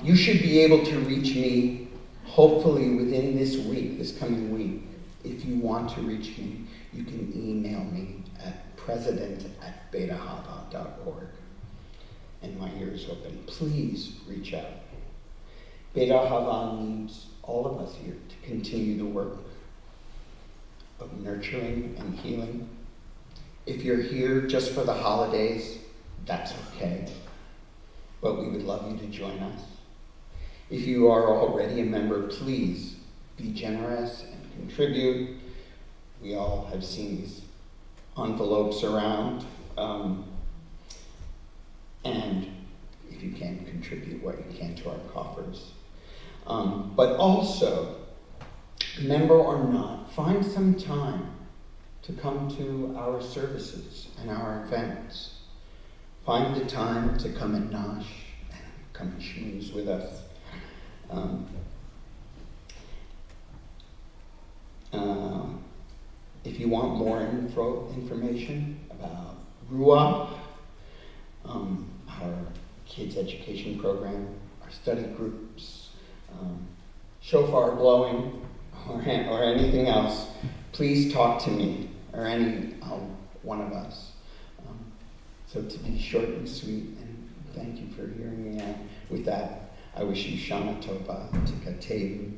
you should be able to reach me, hopefully within this week, this coming week. If you want to reach me, you can email me at president@beitahavah.org. And my ear is open. Please reach out. Beit Ahavah needs all of us here to continue the work of nurturing and healing. If you're here just for the holidays, that's okay. But we would love you to join us. If you are already a member, please be generous and contribute. We all have seen these envelopes around. And if you can, contribute what you can to our coffers. But also, member or not, find some time to come to our services and our events. Find the time to come and nosh and come and schmooze with us. If you want more information about Ruach, our kids' education program, our study groups, shofar blowing, or anything else, please talk to me or any one of us. So to be short and sweet, and thank you for hearing me out. With that, I wish you Shana Tova to Katevu.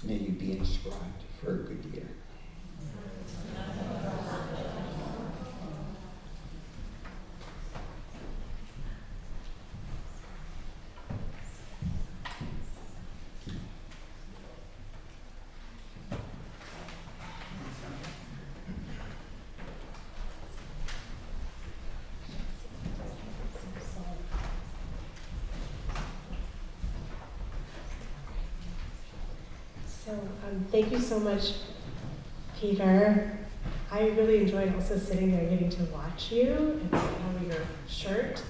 May you be inscribed for a good year. So thank you so much, Peter. I really enjoyed also sitting there getting to watch you and how your shirt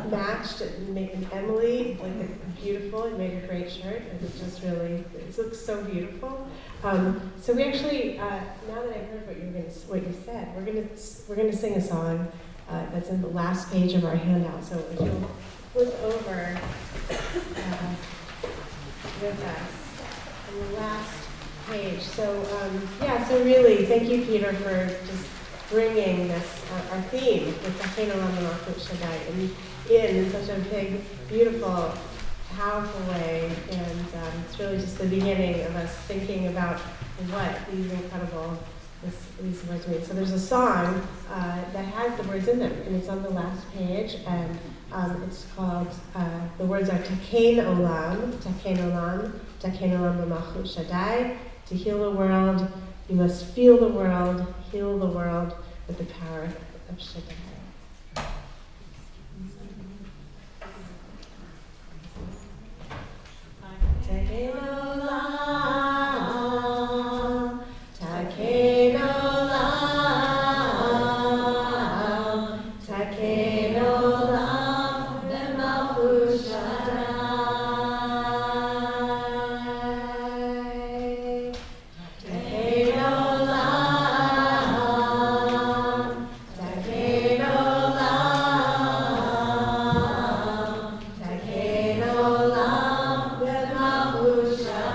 matched and made Emily like beautiful. It made a great shirt, and it looks so beautiful. So we actually now that I heard what you said, we're gonna sing a song that's in the last page of our handout. So if you'll flip over with us. On the last page. So so really, thank you, Peter, for just bringing this, our theme, with Tacheno Lamanachut Shaddai, in such a big, beautiful, powerful way. And it's really just the beginning of us thinking about what these words mean. So there's a song that has the words in them, and it's on the last page, and it's called, the words are Takein Olam, Takein Olam, Takein Olam B'Malchut Shaddai. To heal the world, you must feel the world, heal the world with the power of Shaddai. Takein Olam, Takein Olam, Takein Olam B'Malchut Shaddai. Takein Olam B'Malchut Shaddai.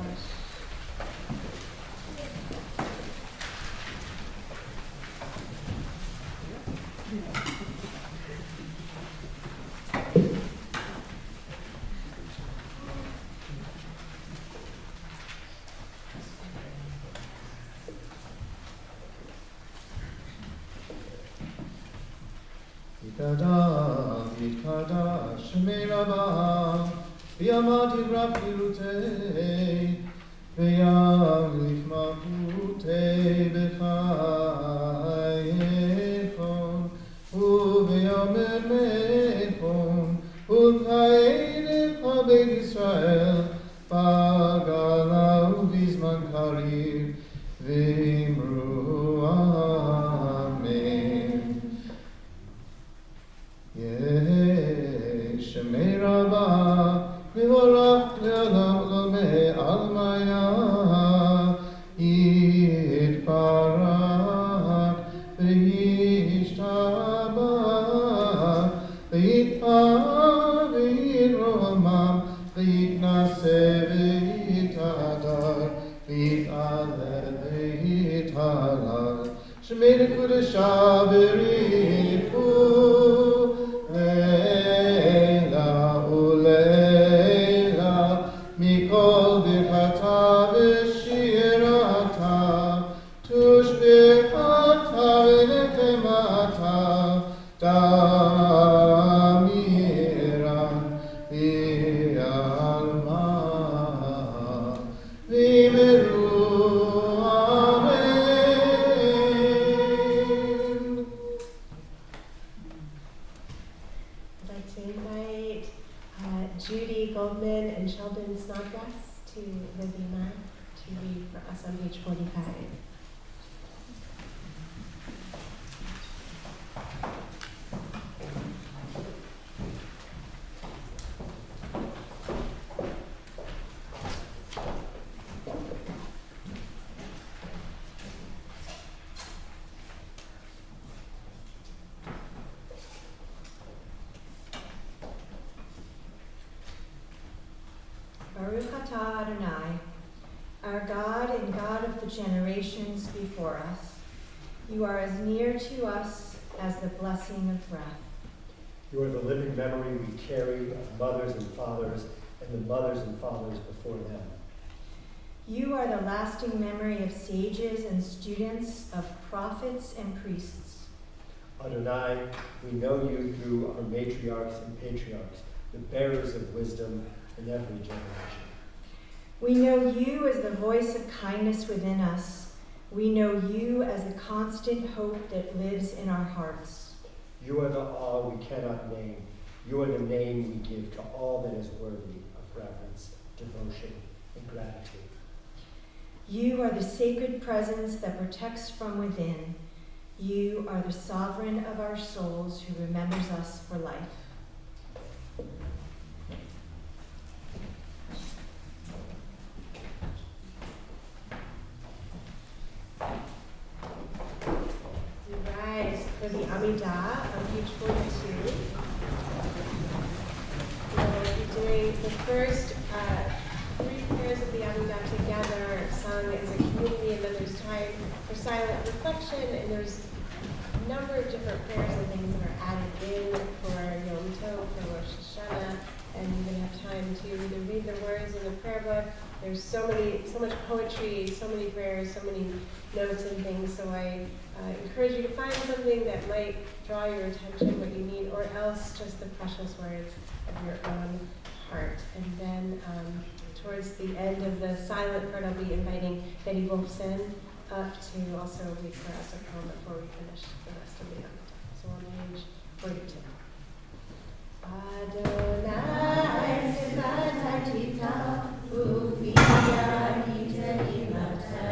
Rosh. Yitkada, Shemei Rabbah, V'yamati Rapirutei, V'yamlich Makutei B'chayechon, U'v'yamer Mechon, U'kaedecha Beit Yisrael, Ba'gala u'bizman karir, V'imru Amen. Shemei Rabbah, V'vorach le'olam lomei almaya, Yitbarach v'yishtabach, V'yitpar v'yitromam, V'yitnaseh v'yitadar, V'yitalel v'yitalal, Shemei L'kudesha b'richu, Leila uleila mikol birchata v'shirata tushbihata v'nechemata damira v'alma v'miru amen. I'd like to invite Judy Goldman and Sheldon Snodgrass to the Bima to read for us on page 45. Baruch atah Adonai, our God and God of the generations before us. You are as near to us as the blessing of breath. You are the living memory we carry of mothers and fathers and the mothers and fathers before them. You are the lasting memory of sages and students, of prophets and priests. Adonai, we know you through our matriarchs and patriarchs, the bearers of wisdom in every generation. We know you as the voice of kindness within us. We know you as a constant hope that lives in our hearts. You are the awe we cannot name. You are the name we give to all that is worthy of reverence, devotion, and gratitude. You are the sacred presence that protects from within. You are the sovereign of our souls who remembers us for life. We rise for the Amidah on page 42. We'll be doing the first three prayers of the Amidah together, sung as a community, and then there's time for silent reflection, and there's a number of different prayers and things that are added in for Yom Tov, for Rosh Hashanah, and you're going to have time to either read the words in the prayer book. There's so much poetry, so many prayers, so many notes and things, so I encourage you to find something that might draw your attention, what you need, or else just the precious words of your own heart. And then towards the end of the silent part, I'll be inviting Betty Wolfson up to also read for us a poem before we finish the rest of the night. So on page 42. Adonai sebatatita ufia itelimatecha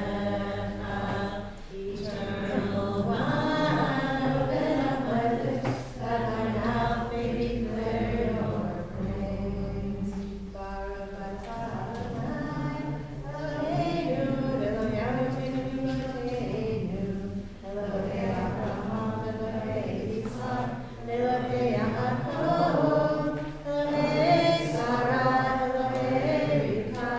eternal one, open up my lips that my mouth may declare your praise. Baruch atah Adonai Eloheinu Elohei Avotenu Elohei Abraham Elohei Yitzchak Elohei Yaakov Elohei Sarah Elohei Rivka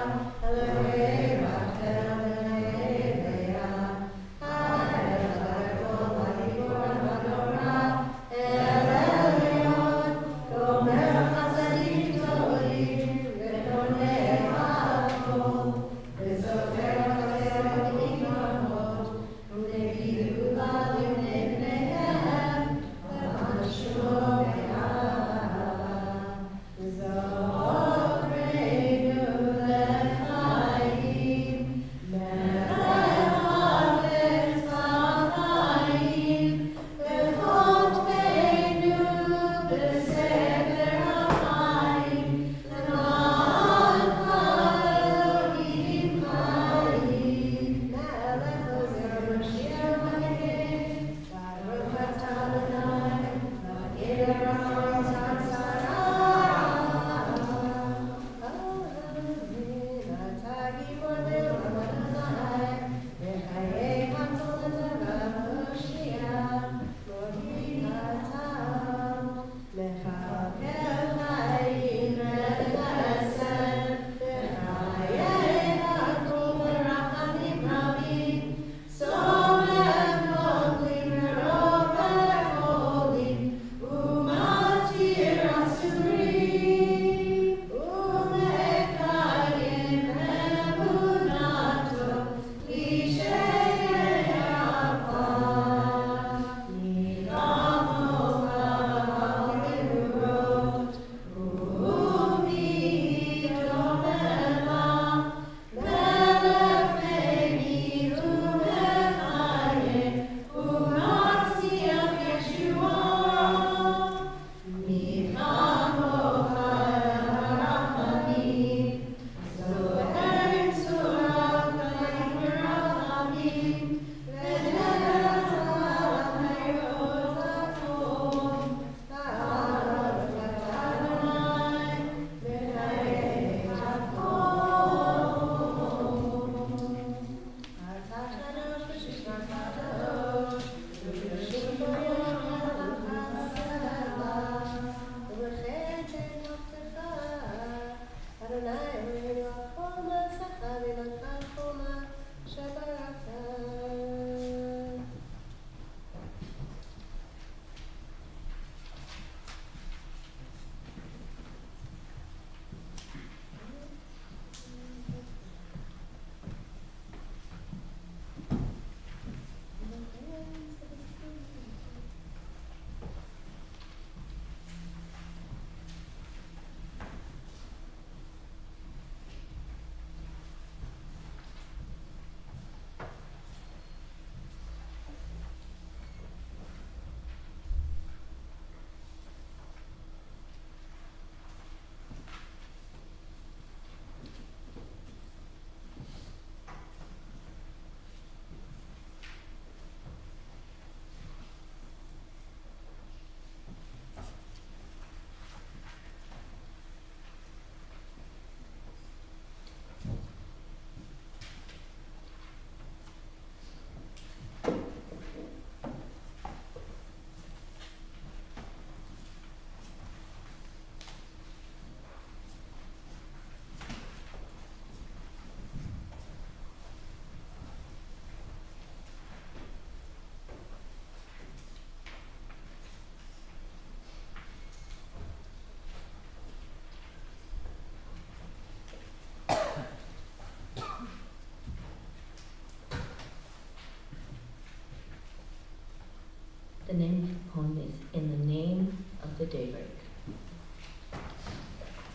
The name of the poem is In the Name of the Daybreak.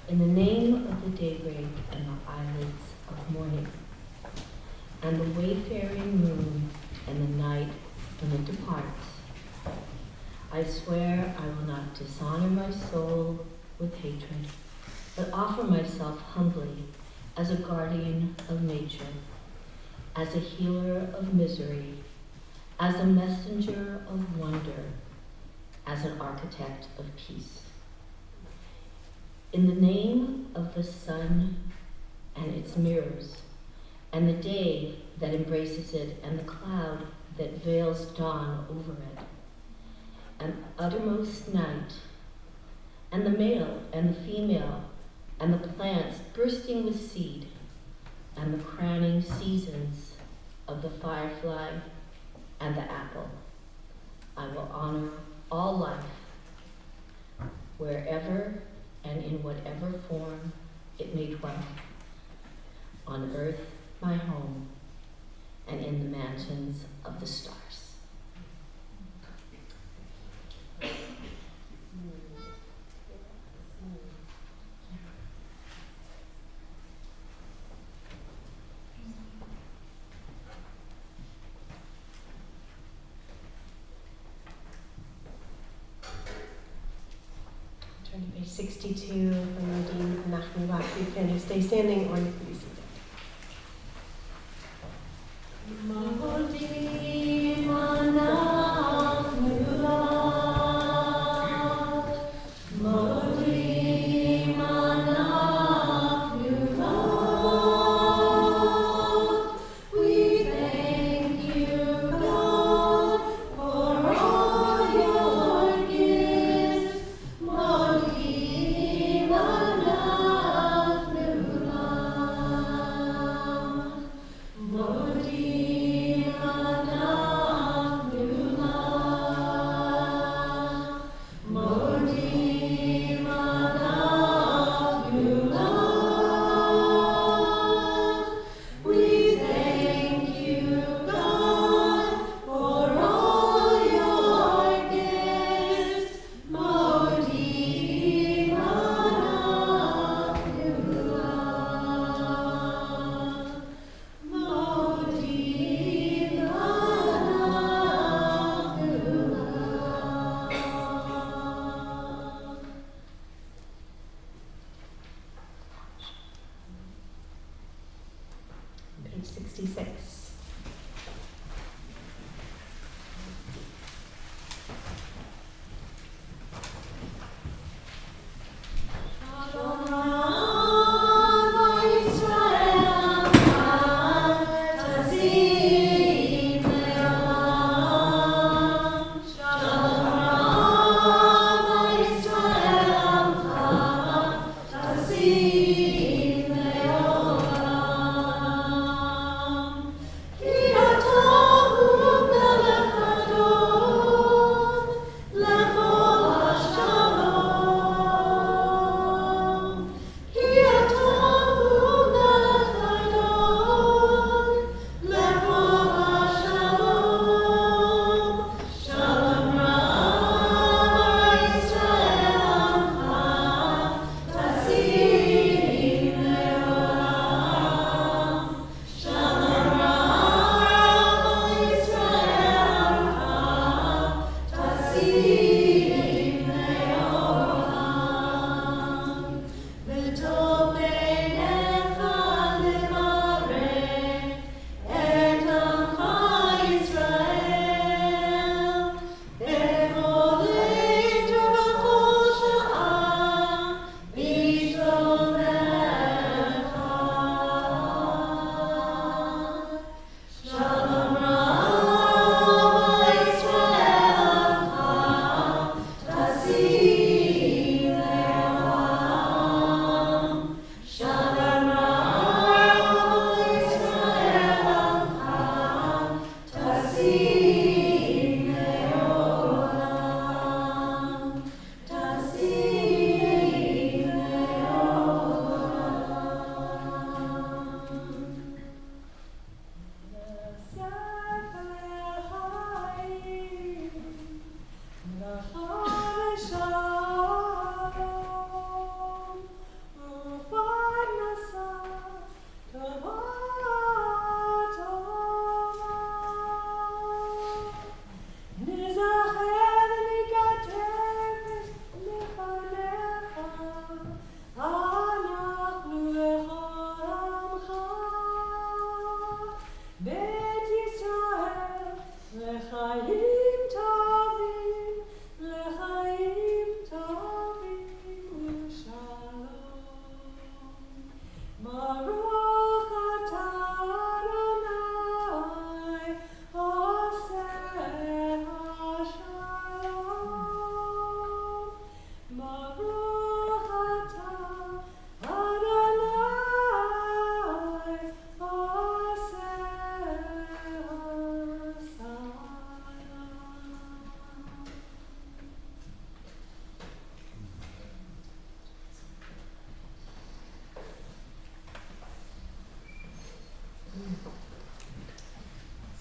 In the name of the daybreak and the eyelids of morning, and the wayfaring moon and the night when it departs, I swear I will not dishonor my soul with hatred, but offer myself humbly as a guardian of nature, as a healer of misery, as a messenger of wonder, as an architect of peace. In the name of the sun and its mirrors, and the day that embraces it, and the cloud that veils dawn over it, and uttermost night, and the male and the female, and the plants bursting with seed, and the crowning seasons of the firefly and the apple, I will honor all life, wherever and in whatever form it may dwell, on earth my home, and in the mansions of the stars. Turn to page 62 from Nadine Nachmanbach. You can stay standing or you can be seated. Page 66.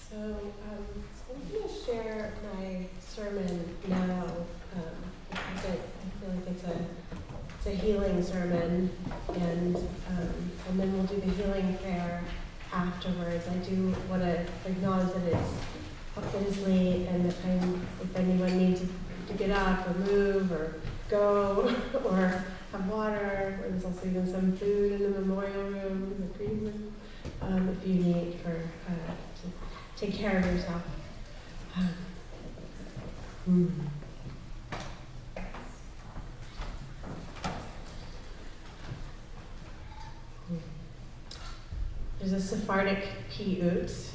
So I'm going to share my sermon now because I feel like it's a healing sermon, and then we'll do the healing prayer afterwards. I do want to acknowledge that it is late, and that if anyone needs to get up or move or go or have water, or there's also even some food in the memorial room, in the green room, if you need to take care of yourself. There's a Sephardic piyut,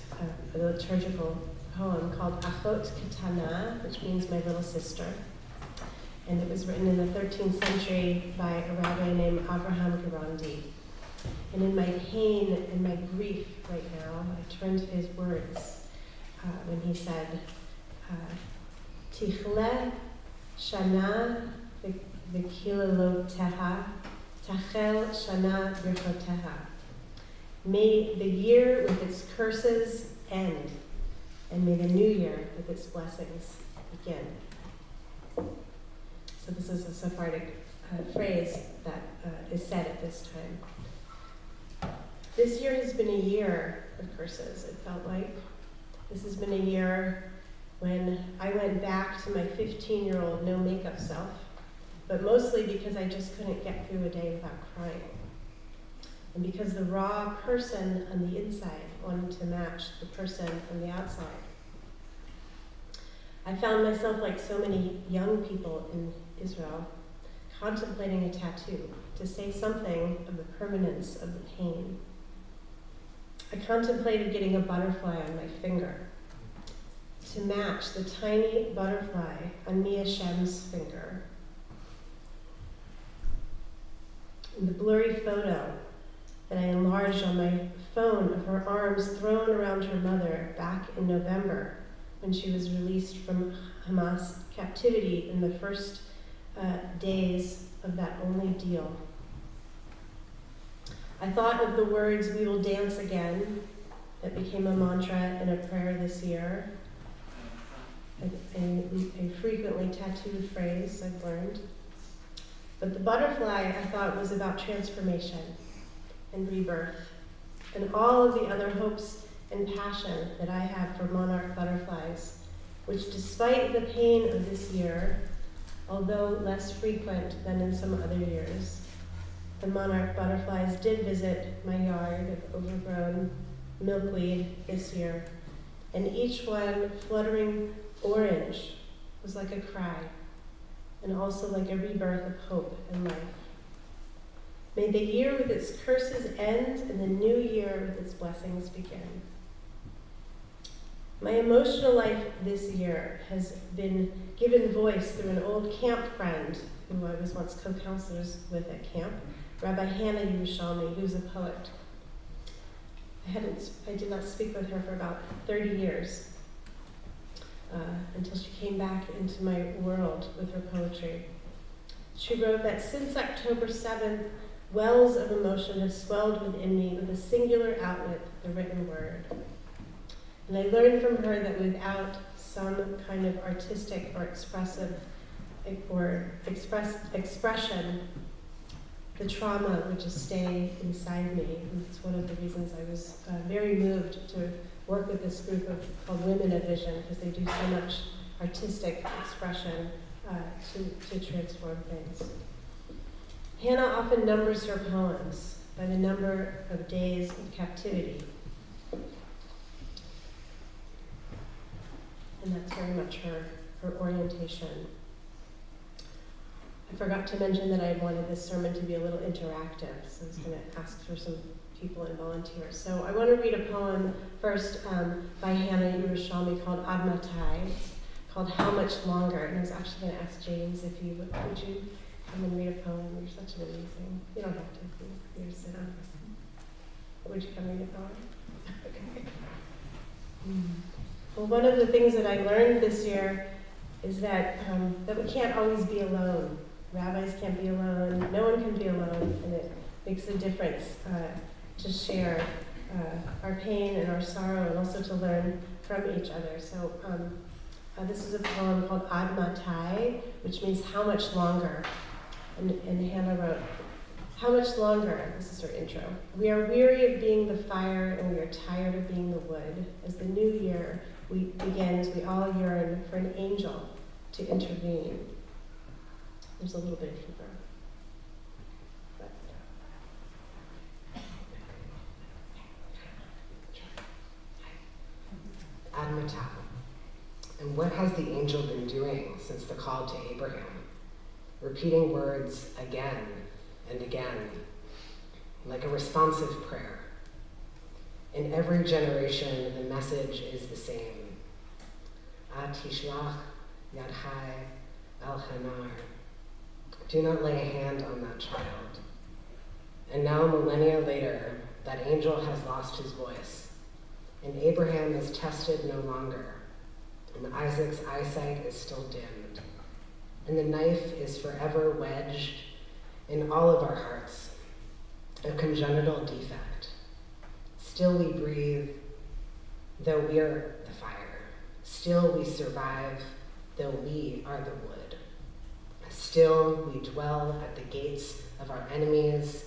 a liturgical poem called Achot Ketana, which means my little sister. And it was written in the 13th century by a rabbi named Avraham Gerandi. And in my pain and my grief right now, I turn to his words when he said, Tichle shana v'kilaloteha, tachel shana birchoteha. May the year with its curses end, and may the new year with its blessings begin. So this is a Sephardic phrase that is said at this time. This year has been a year of curses, it felt like. This has been a year when I went back to my 15-year-old no makeup self, but mostly because I just couldn't get through a day without crying. And because the raw person on the inside wanted to match the person on the outside. I found myself, like so many young people in Israel, contemplating a tattoo to say something of the permanence of the pain. I contemplated getting a butterfly on my finger to match the tiny butterfly on Mia Shem's finger. In the blurry photo that I enlarged on my phone of her arms thrown around her mother back in November when she was released from Hamas captivity in the first days of that only deal. I thought of the words, "We will dance again," that became a mantra and a prayer this year, a frequently tattooed phrase I've learned. But the butterfly, I thought, was about transformation and rebirth, and all of the other hopes and passion that I have for monarch butterflies, which despite the pain of this year, although less frequent than in some other years, the monarch butterflies did visit my yard of overgrown milkweed this year, and each one fluttering orange was like a cry, and also like a rebirth of hope and life. May the year with its curses end, and the new year with its blessings begin. My emotional life this year has been given voice through an old camp friend who I was once co-counselors with at camp, Rabbi Hannah Yerushalmi, who's a poet. I did not speak with her for about 30 years until she came back into my world with her poetry. She wrote that since October 7th, wells of emotion have swelled within me with a singular outlet, the written word. And I learned from her that without some kind of artistic or expressive or expression, the trauma would just stay inside me. And it's one of the reasons I was very moved to work with this group called Women of Vision, because they do so much artistic expression to transform things. Hannah often numbers her poems by the number of days of captivity. And that's very much her orientation. I forgot to mention that I wanted this sermon to be a little interactive, so I was going to ask for some people and volunteers. So I want to read a poem first by Hannah Yerushalmi called Ad Matai. It's called How Much Longer? And I was actually going to ask James if you would you come and read a poem? You're such an amazing, you don't have to, you're sit down. Would you come read a poem? Okay. Well, one of the things that I learned this year is that we can't always be alone. Rabbis can't be alone. No one can be alone, and it makes a difference to share our pain and our sorrow, and also to learn from each other. So this is a poem called Ad Matai, which means how much longer. And Hannah wrote, how much longer? This is her intro. We are weary of being the fire and we are tired of being the wood. As the new year begins, we all yearn for an angel to intervene. There's a little bit of Hebrew. Ad Matah. And what has the angel been doing since the call to Abraham? Repeating words again and again, like a responsive prayer. In every generation, the message is the same. Tishlach yadhai el hanar. Do not lay a hand on that child. And now, millennia later, that angel has lost his voice. And Abraham is tested no longer. And Isaac's eyesight is still dimmed. And the knife is forever wedged in all of our hearts, a congenital defect. Still we breathe, though we're the fire. Still we survive, though we are the wood. Still we dwell at the gates of our enemies.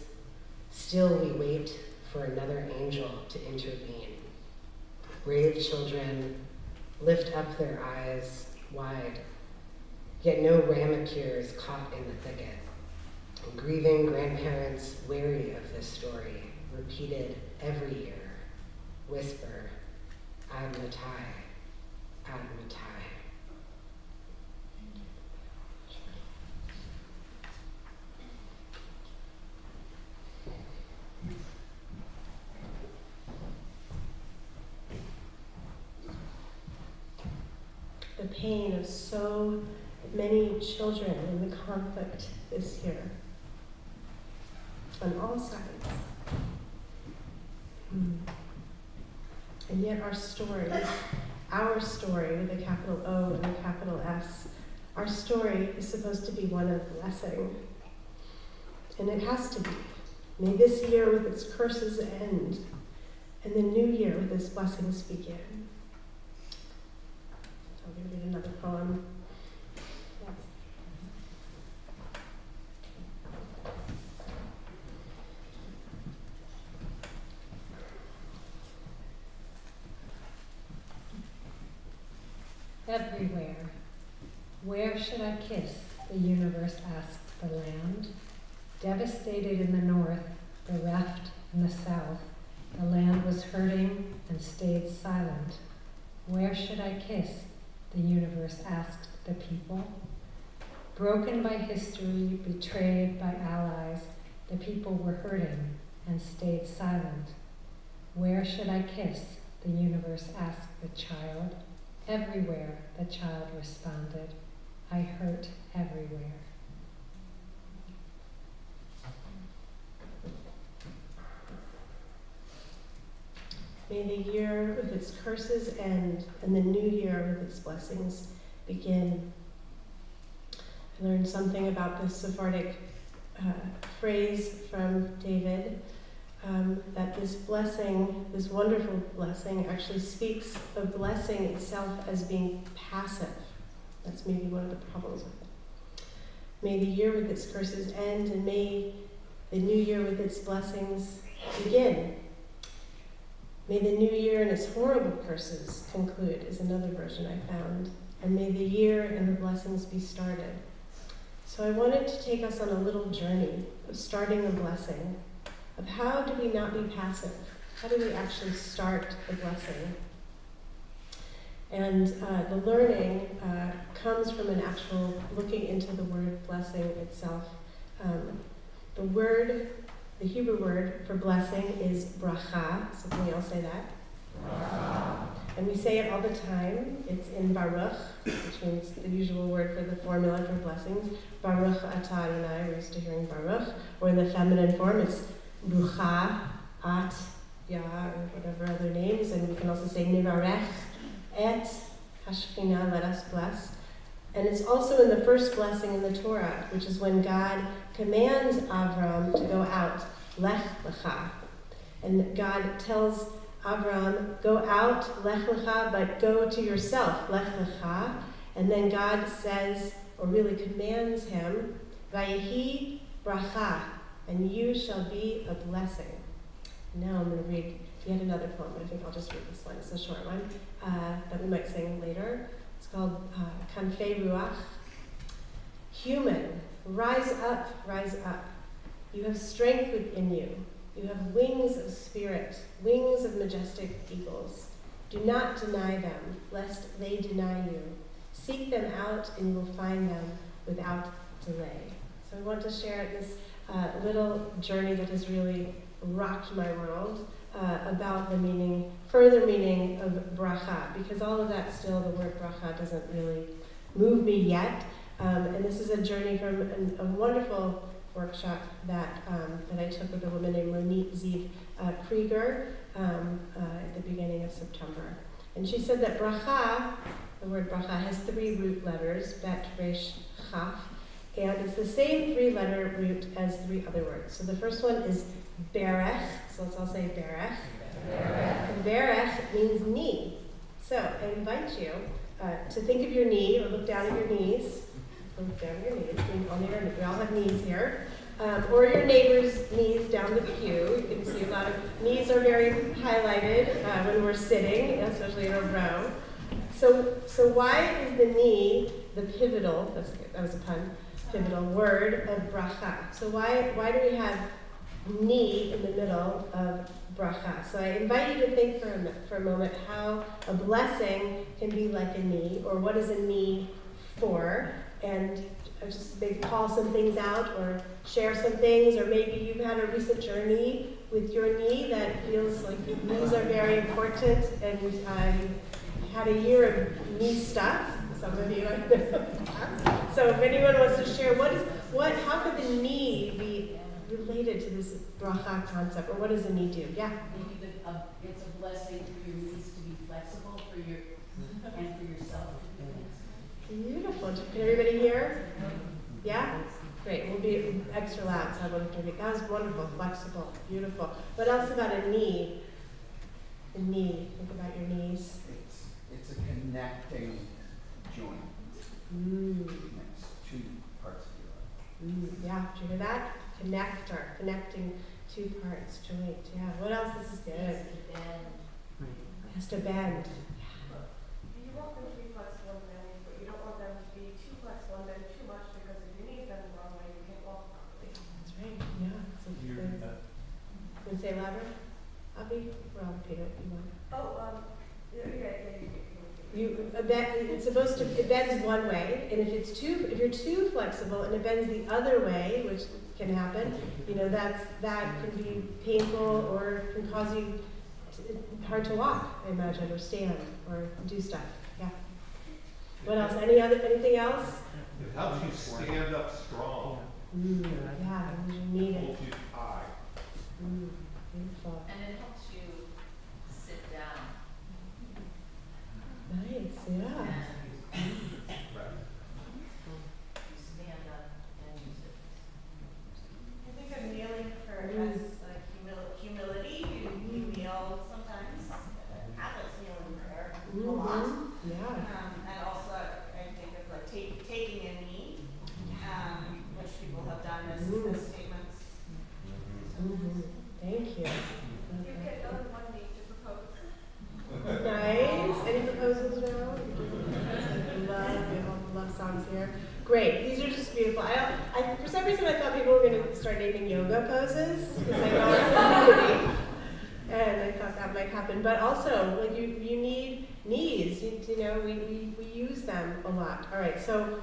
Still we wait for another angel to intervene. Brave children lift up their eyes wide, yet no ram appears caught in the thicket. Grieving grandparents, wary of this story, repeated every year, whisper, Ad Matai, Ad Matai. The pain of so many children in the conflict this year, on all sides. And yet our story with a capital O and a capital S, our story is supposed to be one of blessing. And it has to be. May this year with its curses end, and the new year with its blessings begin. I'm going to read another poem. Yes. Everywhere. Where should I kiss? The universe asked the land. Devastated in the north, bereft in the south, the land was hurting and stayed silent. Where should I kiss? The universe asked the people. Broken by history, betrayed by allies, the people were hurting and stayed silent. Where should I kiss? The universe asked the child. Everywhere, the child responded. I hurt everywhere. May the year with its curses end and the new year with its blessings begin. I learned something about this Sephardic phrase from David, that this blessing, this wonderful blessing, actually speaks of blessing itself as being passive. That's maybe one of the problems with it. May the year with its curses end, and may the new year with its blessings begin. May the new year and its horrible curses conclude, is another version I found. And may the year and the blessings be started. So I wanted to take us on a little journey of starting a blessing, of how do we not be passive? How do we actually start the blessing? And the learning comes from an actual looking into the word blessing itself. The Hebrew word for blessing is bracha. So can we all say that? Bracha. And we say it all the time. It's in Baruch, which means the usual word for the formula for blessings. Baruch atah Adonai, we're used to hearing Baruch. Or in the feminine form, it's Brucha, At, Yah, or whatever other names. And we can also say Nivarech, Et, Hashchina, let us bless. And it's also in the first blessing in the Torah, which is when God commands Avram to go out, Lech Lecha. And God tells Avram, go out, lech lecha, but go to yourself, lech lecha. And then God says, or really commands him, vayehi bracha, and you shall be a blessing. Now I'm going to read yet another poem, but I think I'll just read this one. It's a short one that we might sing later. It's called Kanfei Ruach. Human, rise up, rise up. You have strength within you. You have wings of spirit, wings of majestic eagles. Do not deny them, lest they deny you. Seek them out, and you will find them without delay. So I want to share this little journey that has really rocked my world about the meaning, further meaning of bracha, because all of that still, the word bracha doesn't really move me yet. And this is a journey from a wonderful workshop that I took with a woman named Monique Ziv Krieger at the beginning of September. And she said that bracha, the word bracha, has 3 root letters, bet, resh, chaf, and it's the same 3-letter root as 3 other words. So the first one is berech, so let's all say berech. Berech. Berech means knee. So I invite you to think of your knee, or look down at your knees. Look down at your knees. We all have knees here. Or your neighbor's knees down the pew. You can see a lot of knees are very highlighted when we're sitting, especially in a row. So why is the knee the pivotal, that was a pun, pivotal word of bracha? So why do we have knee in the middle of bracha? So I invite you to think for a moment how a blessing can be like a knee, or what is a knee for, and just maybe call some things out or share some things, or maybe you've had a recent journey with your knee that feels like knees are very important, and you've had a year of knee stuff. Some of you, I know. So if anyone wants to share, how could the knee be related to this bracha concept, or what does the knee do? Yeah? Maybe it's a blessing for your knees to be flexible for your and for yourself. Beautiful. Can everybody hear? Yeah? Great. We'll be extra loud, so I won't have to read. That was wonderful, flexible, beautiful. What else about a knee? The knee. Think about your knees. It's a connecting joint. Connects 2 parts of your life. Yeah, did you hear that? Connector, connecting 2 parts, joint. Yeah. What else? This is good. It has to bend. You want them to be flexible in their knees, but you don't want them to be too flexible and bend too much, because if your knees bend the wrong way, you can't walk properly. That's right. Yeah. So can you say it louder? Abby? Or I'll repeat it if you want. It bends one way, and if you're too flexible and it bends the other way, which can happen, that can be painful or can cause you hard to walk, I imagine, or stand or do stuff. Yeah. What else? Anything else? It helps you stand up strong. Yeah, you need it. Holds you high. Beautiful. And it helps you sit down. Nice, yeah. Right. You stand up and you sit. I think of kneeling as like humility. You kneel sometimes. Catholics kneel in prayer a lot. Yeah. And also I think of like taking a knee, which people have done as statements. Thank you. You get on one knee to propose. Nice. Any proposals now? We have love songs here. Great. These are just beautiful. I for some reason I thought people were going to start naming yoga poses, because I know our community, and I thought that might happen. But also, like you need knees. We use them a lot. All right. So.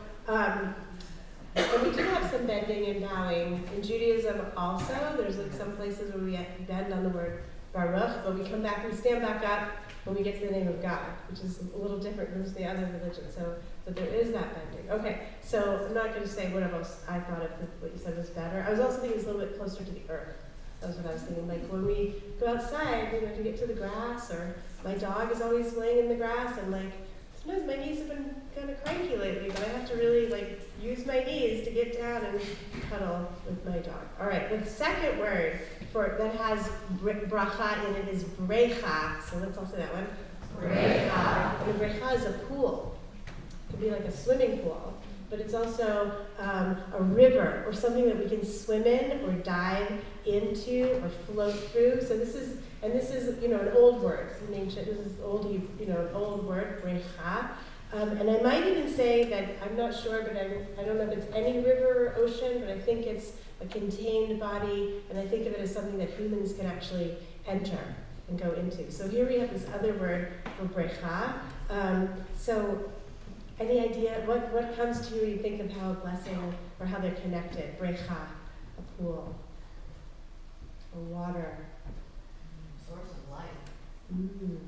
And we do have some bending and bowing. In Judaism also, there's like some places where we bend on the word Baruch, but we stand back up when we get to the name of God, which is a little different than the other religion. So there is that bending. Okay, so I'm not going to say what else I thought of, because what you said was better. I was also thinking it's a little bit closer to the earth. That was what I was thinking. Like when we go outside, to get to the grass, or my dog is always laying in the grass, and like, sometimes my knees have been kind of cranky lately, but I have to really use my knees to get down and cuddle with my dog. All right, the second word that has bracha in it is brecha. So let's all say that one. Brecha. And the brecha is a pool. It could be like a swimming pool, but it's also a river or something that we can swim in or dive into or float through. So this is an old word. It's an ancient. This is old, an old word, brecha. And I might even say that I'm not sure, but I don't know if it's any river or ocean, but I think it's a contained body, and I think of it as something that humans can actually enter and go into. So here we have this other word for brecha. So any idea, what comes to you when you think of how a blessing or how they're connected? Brecha, a pool, or water. Source of life. Mm.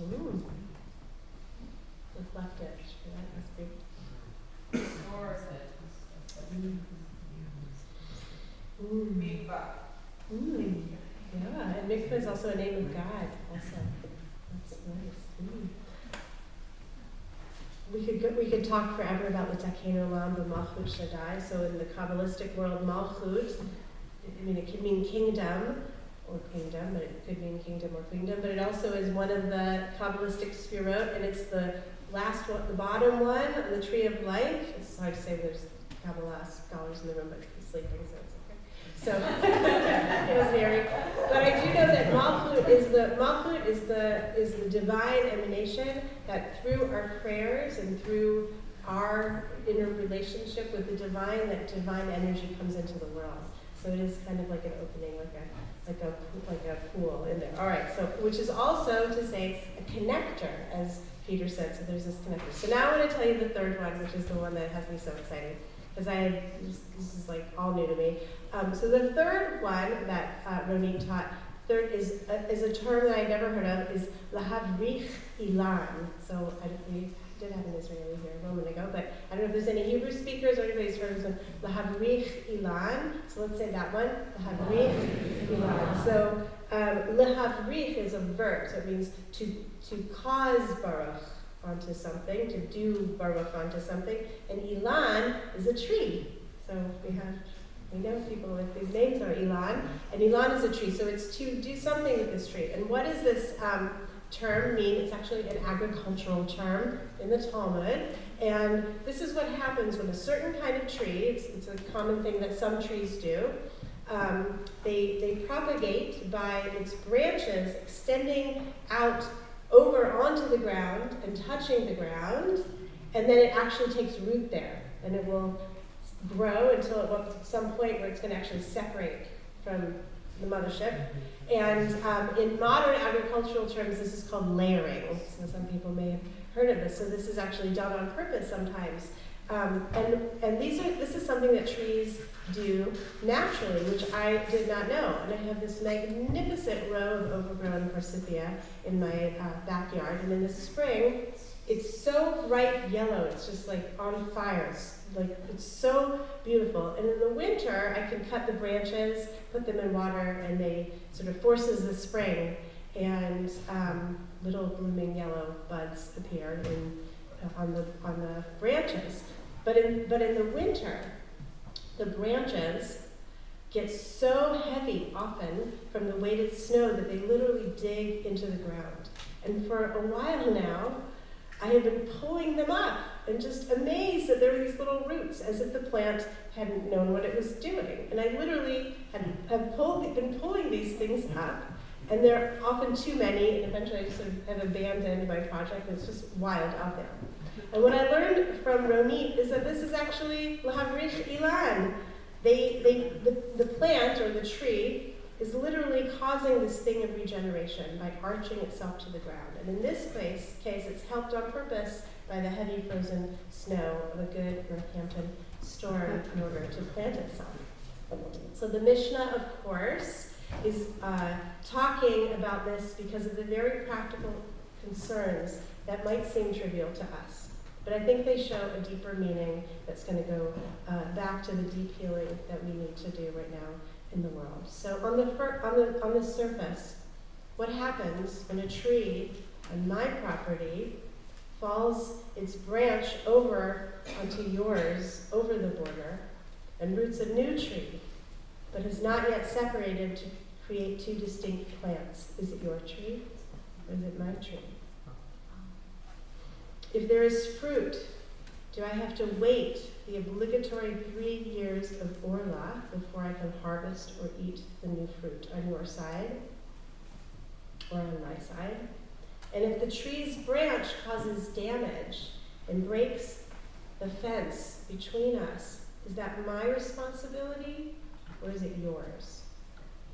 Ooh. Reflective. Yeah, that's big. Source it. Mikvah. Yeah, and mikvah is also a name of God. Also, that's nice. We could talk forever about the Takein Olam b'Malchut Shaddai. So in the Kabbalistic world, Malchut, it could mean kingdom, but it could mean kingdom or queendom. But it also is one of the Kabbalistic sefirot, and it's the last one, the bottom one on the tree of life. It's hard to say. There's Kabbalah scholars in the room, but he's sleeping, so it's okay. So it was very. But I do know that Malchut is the divine emanation that through our prayers and through our inner relationship with the divine, that divine energy comes into the world. So it is kind of like an opening, like a pool in there. All right. So which is also to say a connector, as Peter said. So there's this connector. So now I want to tell you the third one, which is the one that has me so excited, because this is like all new to me. So the third one that Ronit taught, third is a term that I'd never heard of, is lahavrich ilan. So we did have an Israeli here a moment ago, but I don't know if there's any Hebrew speakers or anybody who's heard of this one. Lahavrich ilan. So let's say that one. Lahavrich ilan. So lahavrich is a verb, so it means to cause baruch onto something, to do baruch onto something, and ilan is a tree. So we know people with these names are ilan, and ilan is a tree. So it's to do something with this tree. And what does this term mean? It's actually an agricultural term in the Talmud, and this is what happens when a certain kind of tree, it's a common thing that some trees do, they propagate by its branches extending out over onto the ground and touching the ground, and then it actually takes root there, and it will grow until at some point where it's going to actually separate from the mothership. And in modern agricultural terms, this is called layering. So some people may have heard of this. So this is actually done on purpose sometimes. And this is something that trees do naturally, which I did not know. And I have this magnificent row of overgrown forsythia in my backyard. And in the spring, it's so bright yellow. It's just like on fire. It's so beautiful. And in the winter, I can cut the branches, put them in water, and they sort of forces the spring, and little blooming yellow buds appear on the branches. But in the winter, the branches get so heavy often from the weighted snow that they literally dig into the ground. And for a while now, I have been pulling them up and just amazed that there were these little roots, as if the plant hadn't known what it was doing. And I literally have been pulling these things up, and there are often too many, and eventually I just sort of have abandoned my project, and it's just wild out there. And what I learned from Ronit is that this is actually lahavrich ilan. The plant, or the tree, is literally causing this thing of regeneration by arching itself to the ground. And in this case, it's helped on purpose by the heavy frozen snow of a good Northampton storm in order to plant itself. So the Mishnah, of course, is talking about this because of the very practical concerns that might seem trivial to us. But I think they show a deeper meaning that's going to go back to the deep healing that we need to do right now in the world. So on the surface, what happens when a tree on my property falls its branch over onto yours, over the border, and roots a new tree, but has not yet separated to create two distinct plants. Is it your tree, or is it my tree? If there is fruit, do I have to wait the obligatory 3 years of orla before I can harvest or eat the new fruit on your side or on my side? And if the tree's branch causes damage and breaks the fence between us, is that my responsibility or is it yours?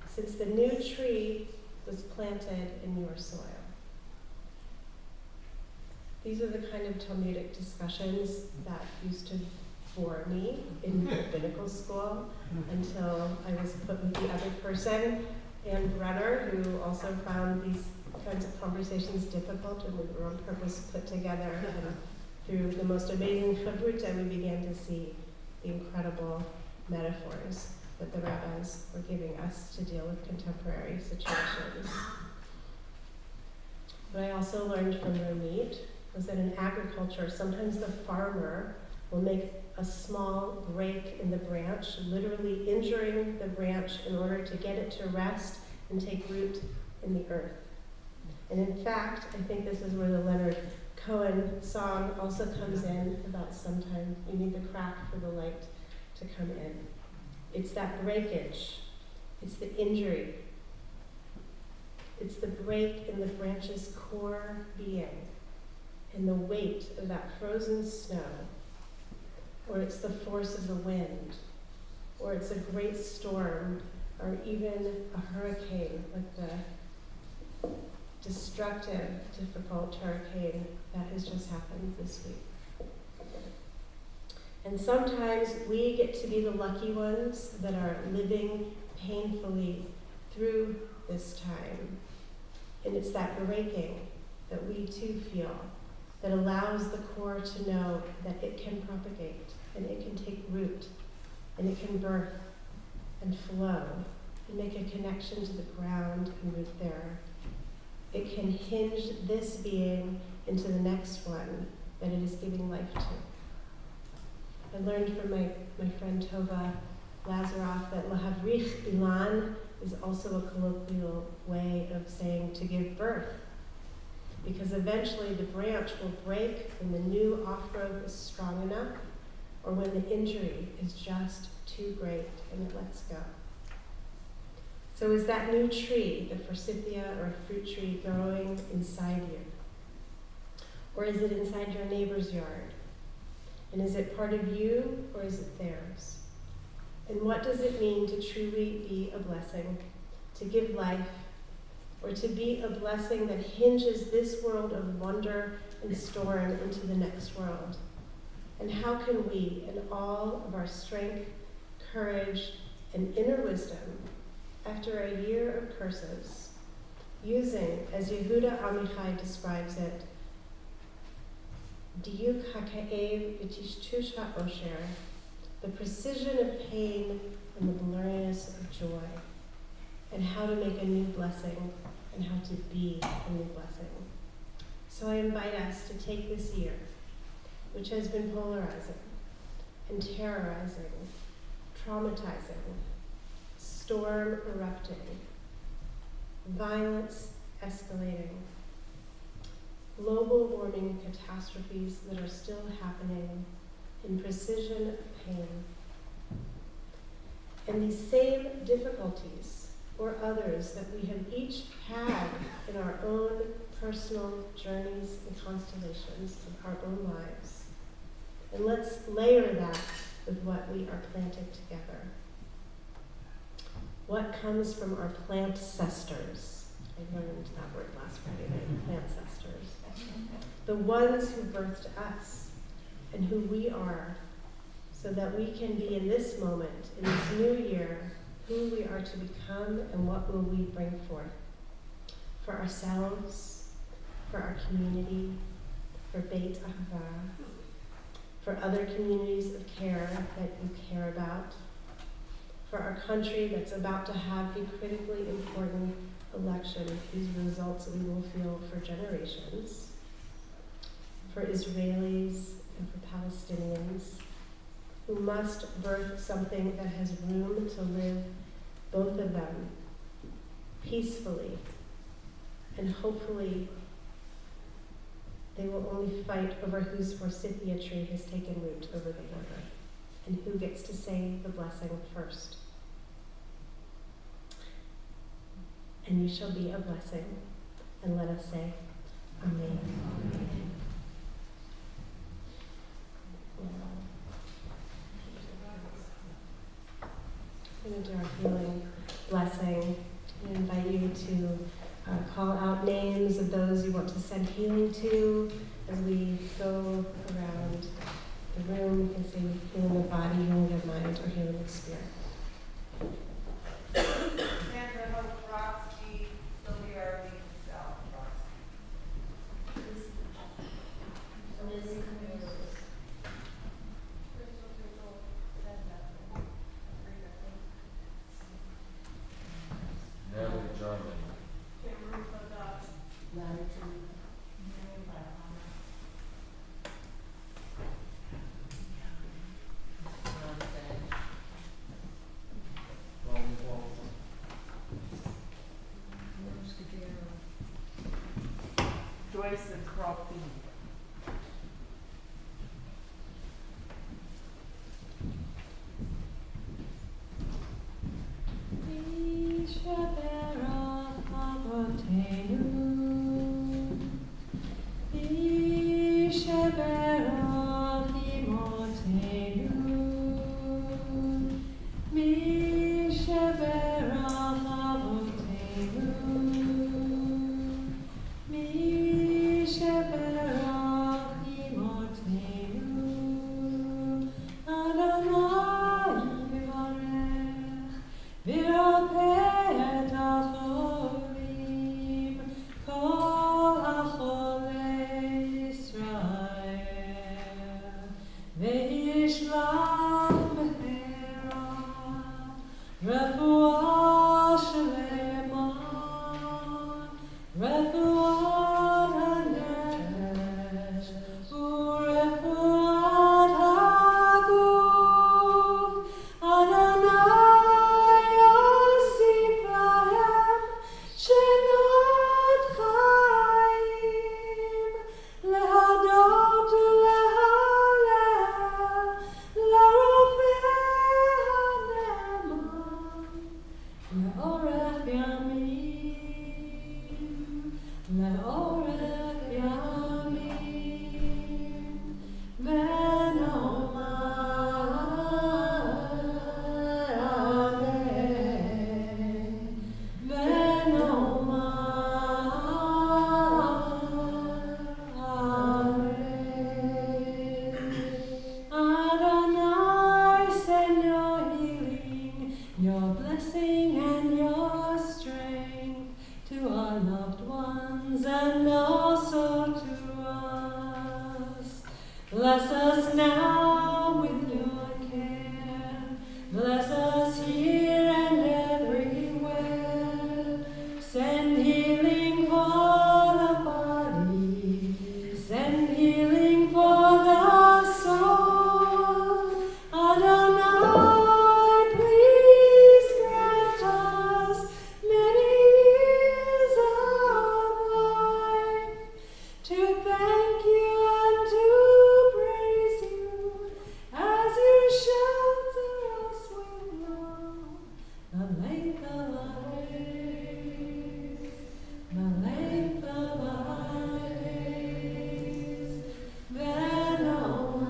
Since the new tree was planted in your soil. These are the kind of Talmudic discussions that used to bore me in rabbinical school until I was put with the other person, Ann Brenner, who also found these kinds of conversations difficult, and we were on purpose put together. And through the most amazing chavruta, we began to see the incredible metaphors that the rabbis were giving us to deal with contemporary situations. What I also learned from Ramit was that in agriculture, sometimes the farmer will make a small break in the branch, literally injuring the branch in order to get it to rest and take root in the earth. And in fact, I think this is where the Leonard Cohen song also comes in about sometime you need the crack for the light to come in. It's that breakage, it's the injury, it's the break in the branch's core being, and the weight of that frozen snow, or it's the force of the wind, or it's a great storm, or even a hurricane, like the destructive, difficult hurricane that has just happened this week. And sometimes we get to be the lucky ones that are living painfully through this time. And it's that breaking that we too feel that allows the core to know that it can propagate and it can take root and it can birth and flow and make a connection to the ground and root there. It can hinge this being into the next one that it is giving life to. I learned from my friend Tova Lazaroff that lahavrich ilan is also a colloquial way of saying to give birth, because eventually the branch will break when the new off-growth is strong enough or when the injury is just too great and it lets go. So is that new tree, the forsythia or fruit tree, growing inside you? Or is it inside your neighbor's yard? And is it part of you or is it theirs? And what does it mean to truly be a blessing, to give life, or to be a blessing that hinges this world of wonder and storm into the next world? And how can we, in all of our strength, courage, and inner wisdom, after a year of curses, using, as Yehuda Amichai describes it, diuk ha'ka'ev v'tishtush ha'osher, the precision of pain and the blurriness of joy, and how to make a new blessing and how to be a new blessing. So I invite us to take this year, which has been polarizing and terrorizing, traumatizing, storm erupting, violence escalating, global warming catastrophes that are still happening in precision of pain. And these same difficulties or others that we have each had in our own personal journeys and constellations of our own lives. And let's layer that with what we are planting together. What comes from our plant cesters? I learned that word last Friday night, plant cesters. The ones who birthed us and who we are, so that we can be in this moment, in this new year, who we are to become and what will we bring forth for ourselves, for our community, for Beit Ahavah, for other communities of care that you care about, for our country that's about to have a critically important election whose results we will feel for generations, for Israelis and for Palestinians, who must birth something that has room to live, both of them, peacefully, and hopefully they will only fight over whose forsythia tree has taken root over the border, and who gets to say the blessing first. And you shall be a blessing. And let us say, Amen. Amen. We're going to do our healing blessing. I invite you to call out names of those you want to send healing to as we go around the room. You can say healing of body, healing of mind, or healing of spirit. Sandra, Hope, Roxy, Sylvia, Arlene, Sal, Roxy. Crystal, Natalie Jarman. Latitude. Joyce and Crawford. Bless us now with your care. Bless us here and everywhere. Send healing for the body. Send healing for the soul. Adonai, please grant us many years of life to thank you and to praise you as you shelter us with love. The length of our days, the length of our days, then amen,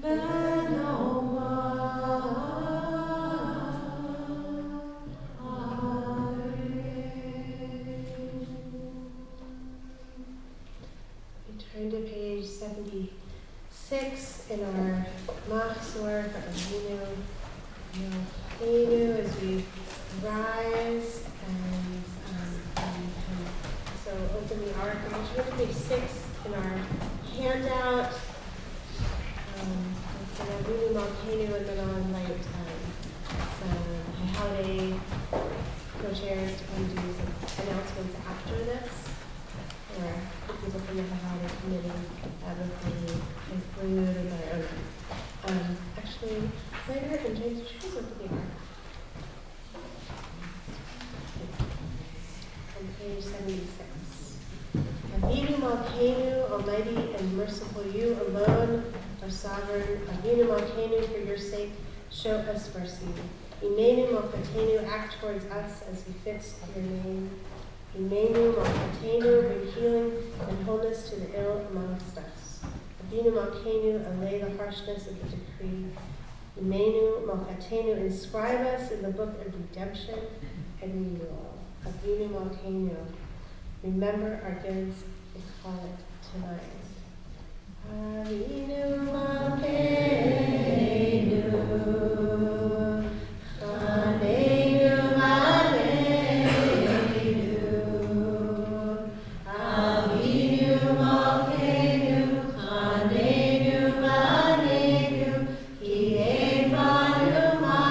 then We turn to page 76 in our Machzor for Avinu as we rise and so open the ark. And we'll turn to page 6 in our handout. It's an Avinu Malkeinu, and then on light some holiday co-chairs to come do some announcements after this. or people from the Holiday Committee before we conclude our actually, Claire and James, choose over there. On page 76. Avinu Malkeinu, Almighty and merciful, you alone are sovereign. Avinu Malkeinu, for your sake, show us mercy. Imenu Malkeinu, act towards us as befits your name. Imenu Malkeinu, bring healing and wholeness to the ill amongst us. Avinu Malkeinu, allay the harshness of the decree. Imenu Malkeinu, inscribe us in the book of redemption and renewal. Avinu Malkeinu, remember our goods and call it tonight. Avinu Malkeinu, Chaneinu Malkeinu, Avinu Malkeinu, Chaneinu Malkeinu, Ki Emanu Masim.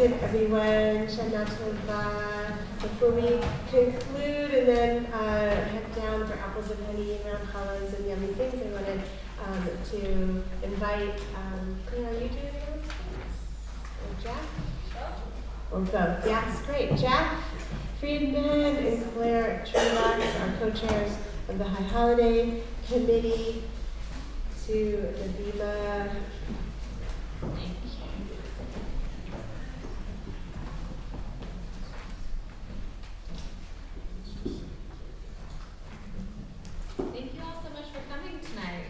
Everyone, Shana Tova. Before we conclude and then head down for apples and honey around challahs and yummy things, I wanted to invite, Claire, are you doing it? Or Jack? Or both? Yes, great. Jack Friedman and Claire Trumax are co-chairs of the High Holiday Committee, to the Viva. Thank you all so much for coming tonight.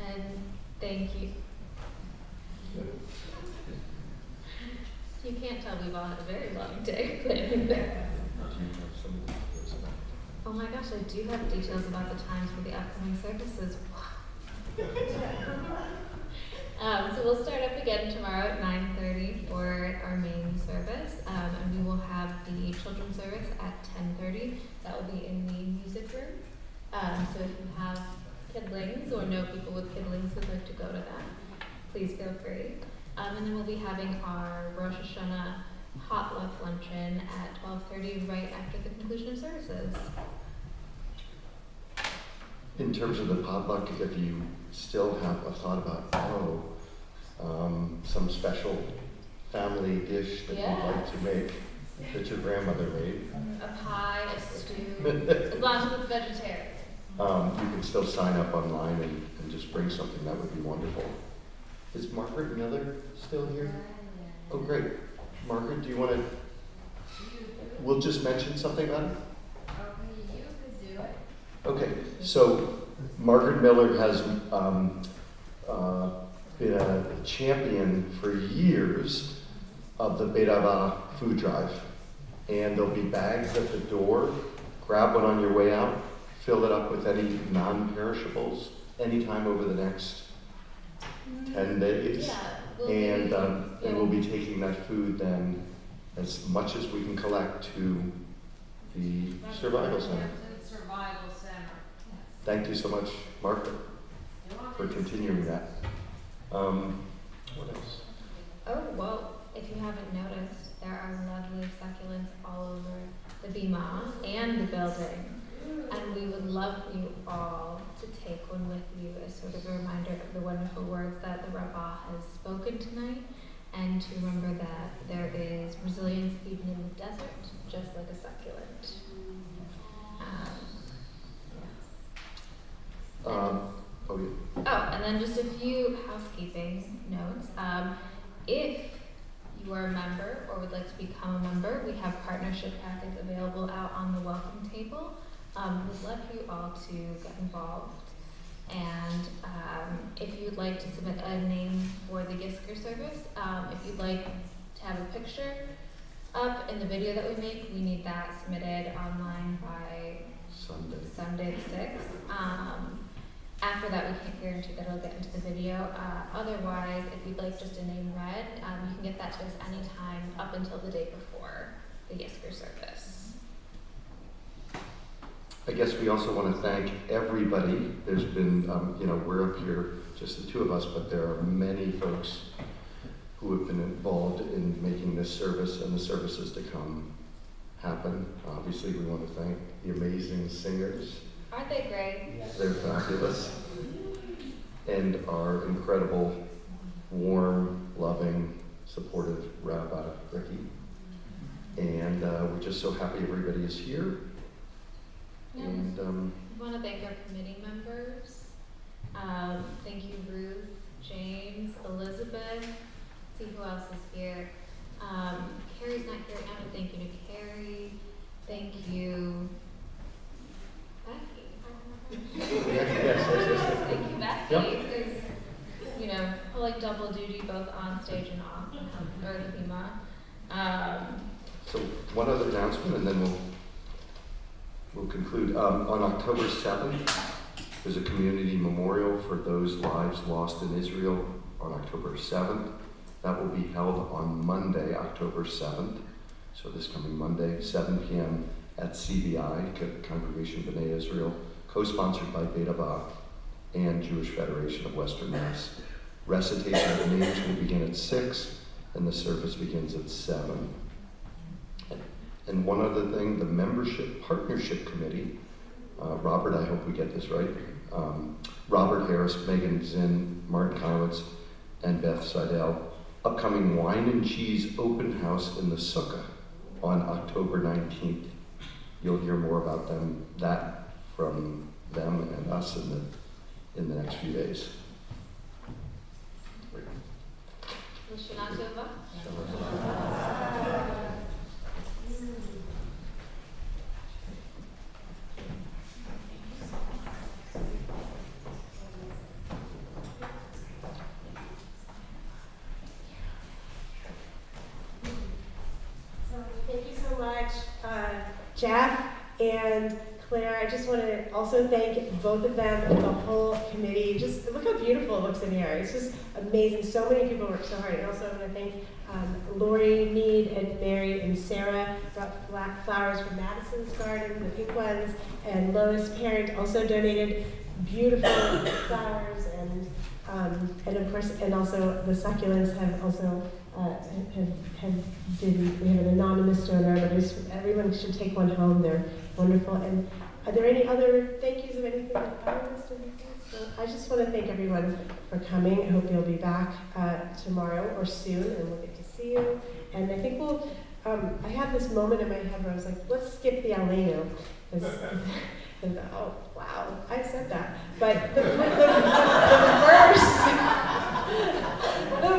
And thank you. You can't tell we've all had a very long day planning this. Oh my gosh, I do have details about the times for the upcoming services. So we'll start up again tomorrow at 9:30 for our main service, and we will have the children's service at 10:30. That will be in the music room. So if you have kidlings or know people with kidlings who'd like to go to that, please feel free. And then we'll be having our Rosh Hashanah potluck luncheon at 12:30 right after the conclusion of services. In terms of the potluck, if you still have a thought about, some special family dish that you'd like to make that your grandmother made. A pie, a stew, as long as it's vegetarian. you can still sign up online and just bring something. That would be wonderful. Is Margaret Miller still here? Oh, great. Margaret, do you want to? We'll just mention something about it? You could do it. Okay, so Margaret Miller has been a champion for years of the Beit Ahavah food drive. And there'll be bags at the door. Grab one on your way out. Fill it up with any non-perishables anytime over the next 10 days. And we'll be taking that food then as much as we can collect to the Survival Center. Survival Center. Thank you so much, Margaret, for continuing that. What else? Oh, well, if you haven't noticed, there are lovely succulents all over the bima and the building. And we would love you all to take one with you as sort of a reminder of the wonderful words that the Rabbah has spoken tonight, and to remember that there is resilience even in the desert, just like a succulent. And then just a few housekeeping notes. If you are a member or would like to become a member, we have partnership packets available out on the welcome table. We'd love you all to get involved. And if you'd like to submit a name for the Gisker service, if you'd like to have a picture up in the video that we make, we need that submitted online by Sunday the 6th. After that, we can't guarantee that it'll get into the video. Otherwise, if you'd like just a name read, you can get that to us anytime up until the day before the Gisker service. I guess we also want to thank everybody. There's been, we're up here, just the two of us, but there are many folks who have been involved in making this service and the services to come happen. Obviously, we want to thank the amazing singers. Aren't they great? They're fabulous. And our incredible, warm, loving, supportive Rabbi Ricky. And we're just so happy everybody is here. Yeah. And we want to thank our committee members. Thank you, Ruth, James, Elizabeth. See who else is here. Carrie's not here. I want to thank you to Carrie. Thank you, Becky. yes. Thank you, Becky, who's pulling double duty both on stage and off, or the FEMA. So one other announcement, and then we'll conclude. On October 7th, there's a community memorial for those lives lost in Israel on October 7th. That will be held on Monday, October 7th. So this coming Monday, 7 p.m. at CBI, Congregation B'nai Israel, co-sponsored by Beit Ahavah and Jewish Federation of Western Mass. Recitation of the names will begin at 6, and the service begins at 7. And one other thing, the Membership Partnership Committee, Robert, I hope we get this right, Robert Harris, Megan Zinn, Martin Conowitz, and Beth Seidel, upcoming Wine and Cheese Open House in the Sukkah on October 19th. You'll hear more about that from them and us in the next few days. Hashanah Tova. Thank you so much, Jeff and Claire. I just want to also thank both of them and the whole committee. Just look how beautiful it looks in here. It's just amazing. So many people work so hard. And also I want to thank Lori Mead and Mary and Sarah brought black flowers from Madison's garden, the pink ones, and Lois Parent also donated beautiful flowers, and of course, and also the succulents have also we have an anonymous donor, but everyone should take one home. They're wonderful. And are there any other thank yous of anything that I missed? So I just want to thank everyone for coming. I hope you'll be back tomorrow or soon, and we'll get to see you. And I think we'll. I had this moment in my head where I was like, let's skip the Aleinu. And oh, wow, I said that. But the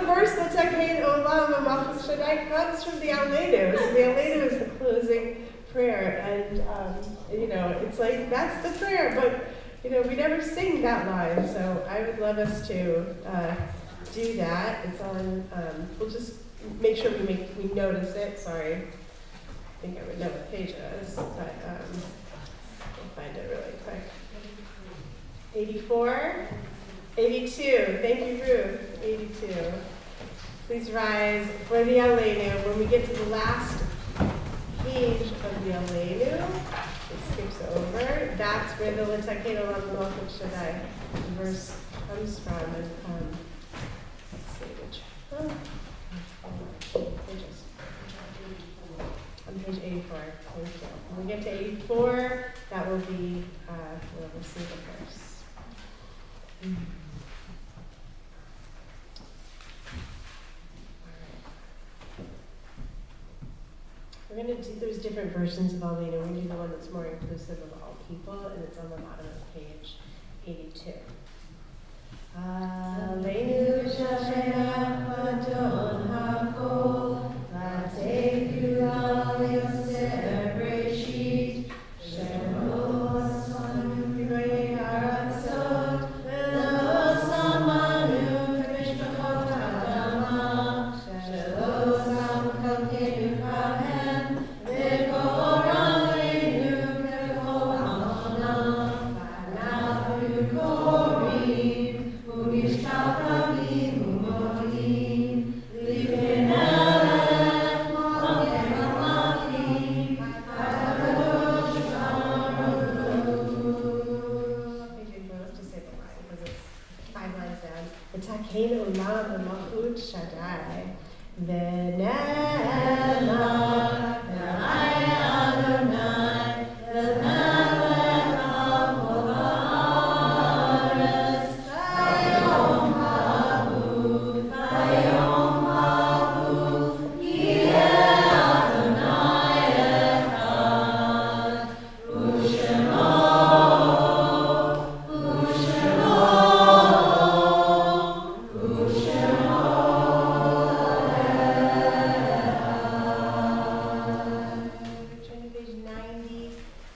verse L'Takein Olam Malchus Shaddai comes from the Aleinu. So the Aleinu is the closing prayer, and it's like that's the prayer. But we never sing that line. So I would love us to do that. It's on. We'll just make sure we notice it. Sorry, I think I would know what page it is, but we'll find it really quick. 84, 82. Thank you, Ruth. 82. Please rise for the Aleinu. When we get to the last page of the Aleinu, it skips over. That's where the L'Takein Olam Malchus Shaddai verse comes from. And let's see which. Pages. On page 84. Thank you. When we get to 84, that will be we'll receive the verse. We're going to do, there's different versions of Aleinu. We're going to do the one that's more inclusive of all people, and it's on the bottom of page 82. Aleinu Shashayak Adon HaKol, Latei Kulam Yosef Bereshit, Shemo Asanu Kirei Haratzot, Velo Samanu Mishpachot Adama, Shelo Sam Kalkenu Kahem, Vekol Aleinu Vekol Amonam, Vanahu Korim, Umishkapavim Umodim, Livenelech Malkei Malachim, HaKadosh Baruch Hu. Let's just say the line because it's 5 lines down. L'Takein Olam Malchus Shaddai, V'ne'emar Elai Adonai, V'melech al kol haaretz, Vayom Habu, Yeh Adonai Echad, U'Shemo Turn to page 90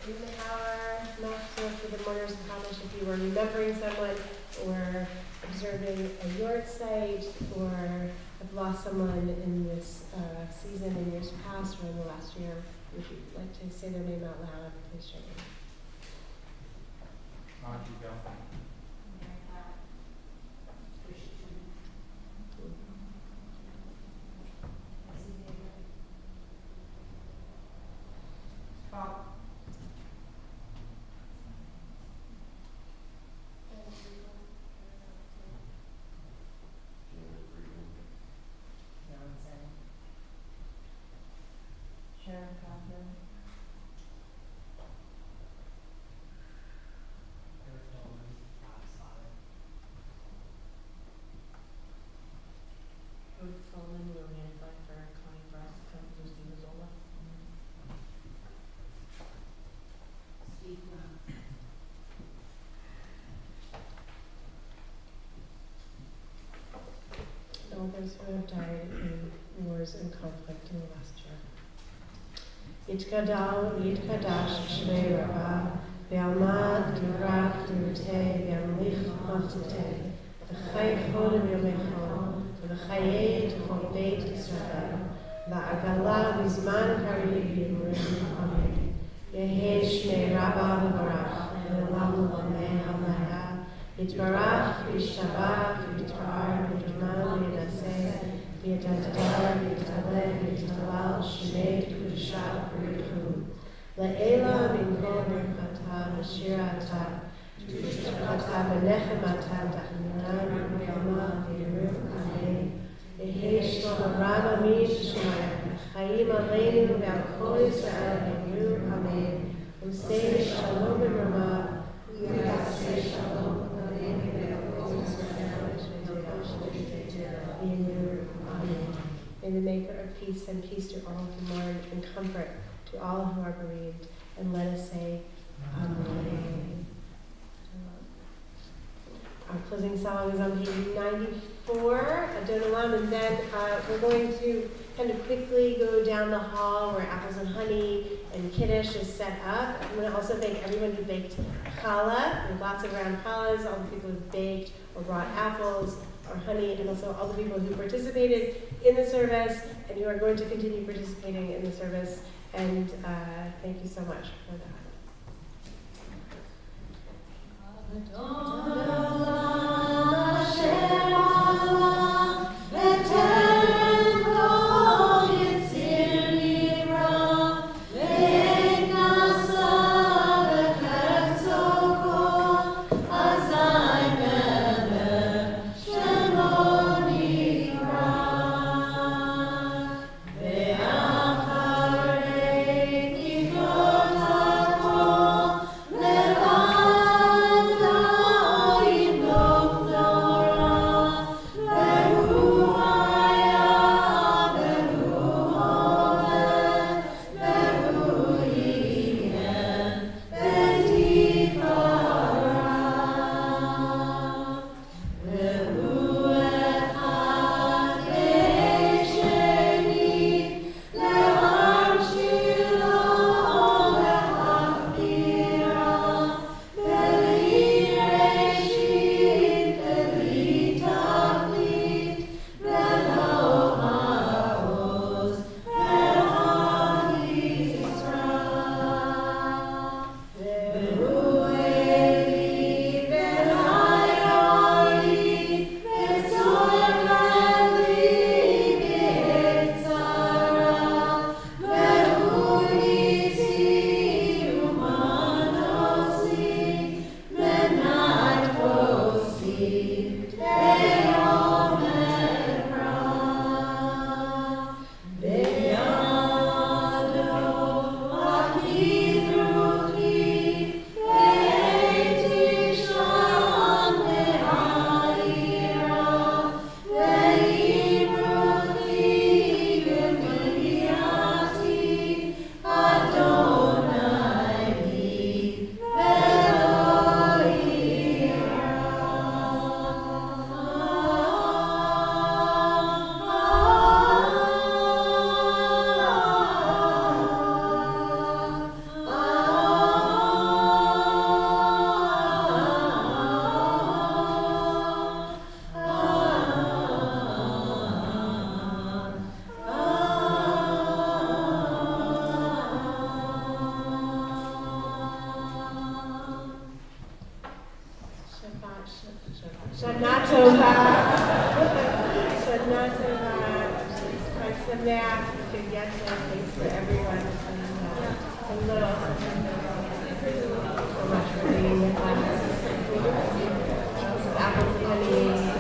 in our Machzor for the mourners of Hamish. If you were remembering someone or observing a yard site or have lost someone in this season in years past or in the last year, if you'd like to say their name out loud, please share your name. Sharon Cochran. Ruth Solomon, we were notified for Connie Frost, Lucy Mazzola. Steve Brown. All those who have died in wars and conflict in the last year. Yitkadal, Yitkadash, Shnei Rabbah, Ve'almad, Durach, Durtei, Ve'amlich, Machtetei, V'chai Chodem Yomechon, V'chayei Tchol Beit Yisrael, V'agala V'zman Karib Yimrim, Amen. Yehei Shnei Rabbah V'barach, Ve'olam L'amei Hamaya, Yitbarach, Yishtabach, Yitbar, Yitman, Yinaseh, Yitadar, Yitaleh, Yitalal, Shmei, Kudushat, B'richu, Le'ela, B'nkol, B'rchata, B'shirata, B'shirata, B'nechemata, D'chminan, B'yama, B'yirum, Amen. Yehei Shlom Avraham Amin, Shemaya, Chaim Aleinu, Ve'al Kol Yisrael, B'yirum, Amen. Usei Shalom B'Ramah, Uyasei Shalom, Amen. May the Maker of peace send peace to all who mourn and comfort to all who are bereaved. And let us say, Amen. Our closing song is on page 94, Adonam, and then we're going to kind of quickly go down the hall where Apples and Honey and Kiddush is set up. I'm going to also thank everyone who baked challah. There are lots of round challahs, all the people who baked or brought apples or honey, and also all the people who participated in the service and who are going to continue participating in the service. And thank you so much for that. Shana Tova. Shana Tova. Chag Sameach. Good Yetzer. Thanks for everyone. And little. Thank you so much for being with us. Apples and Honey.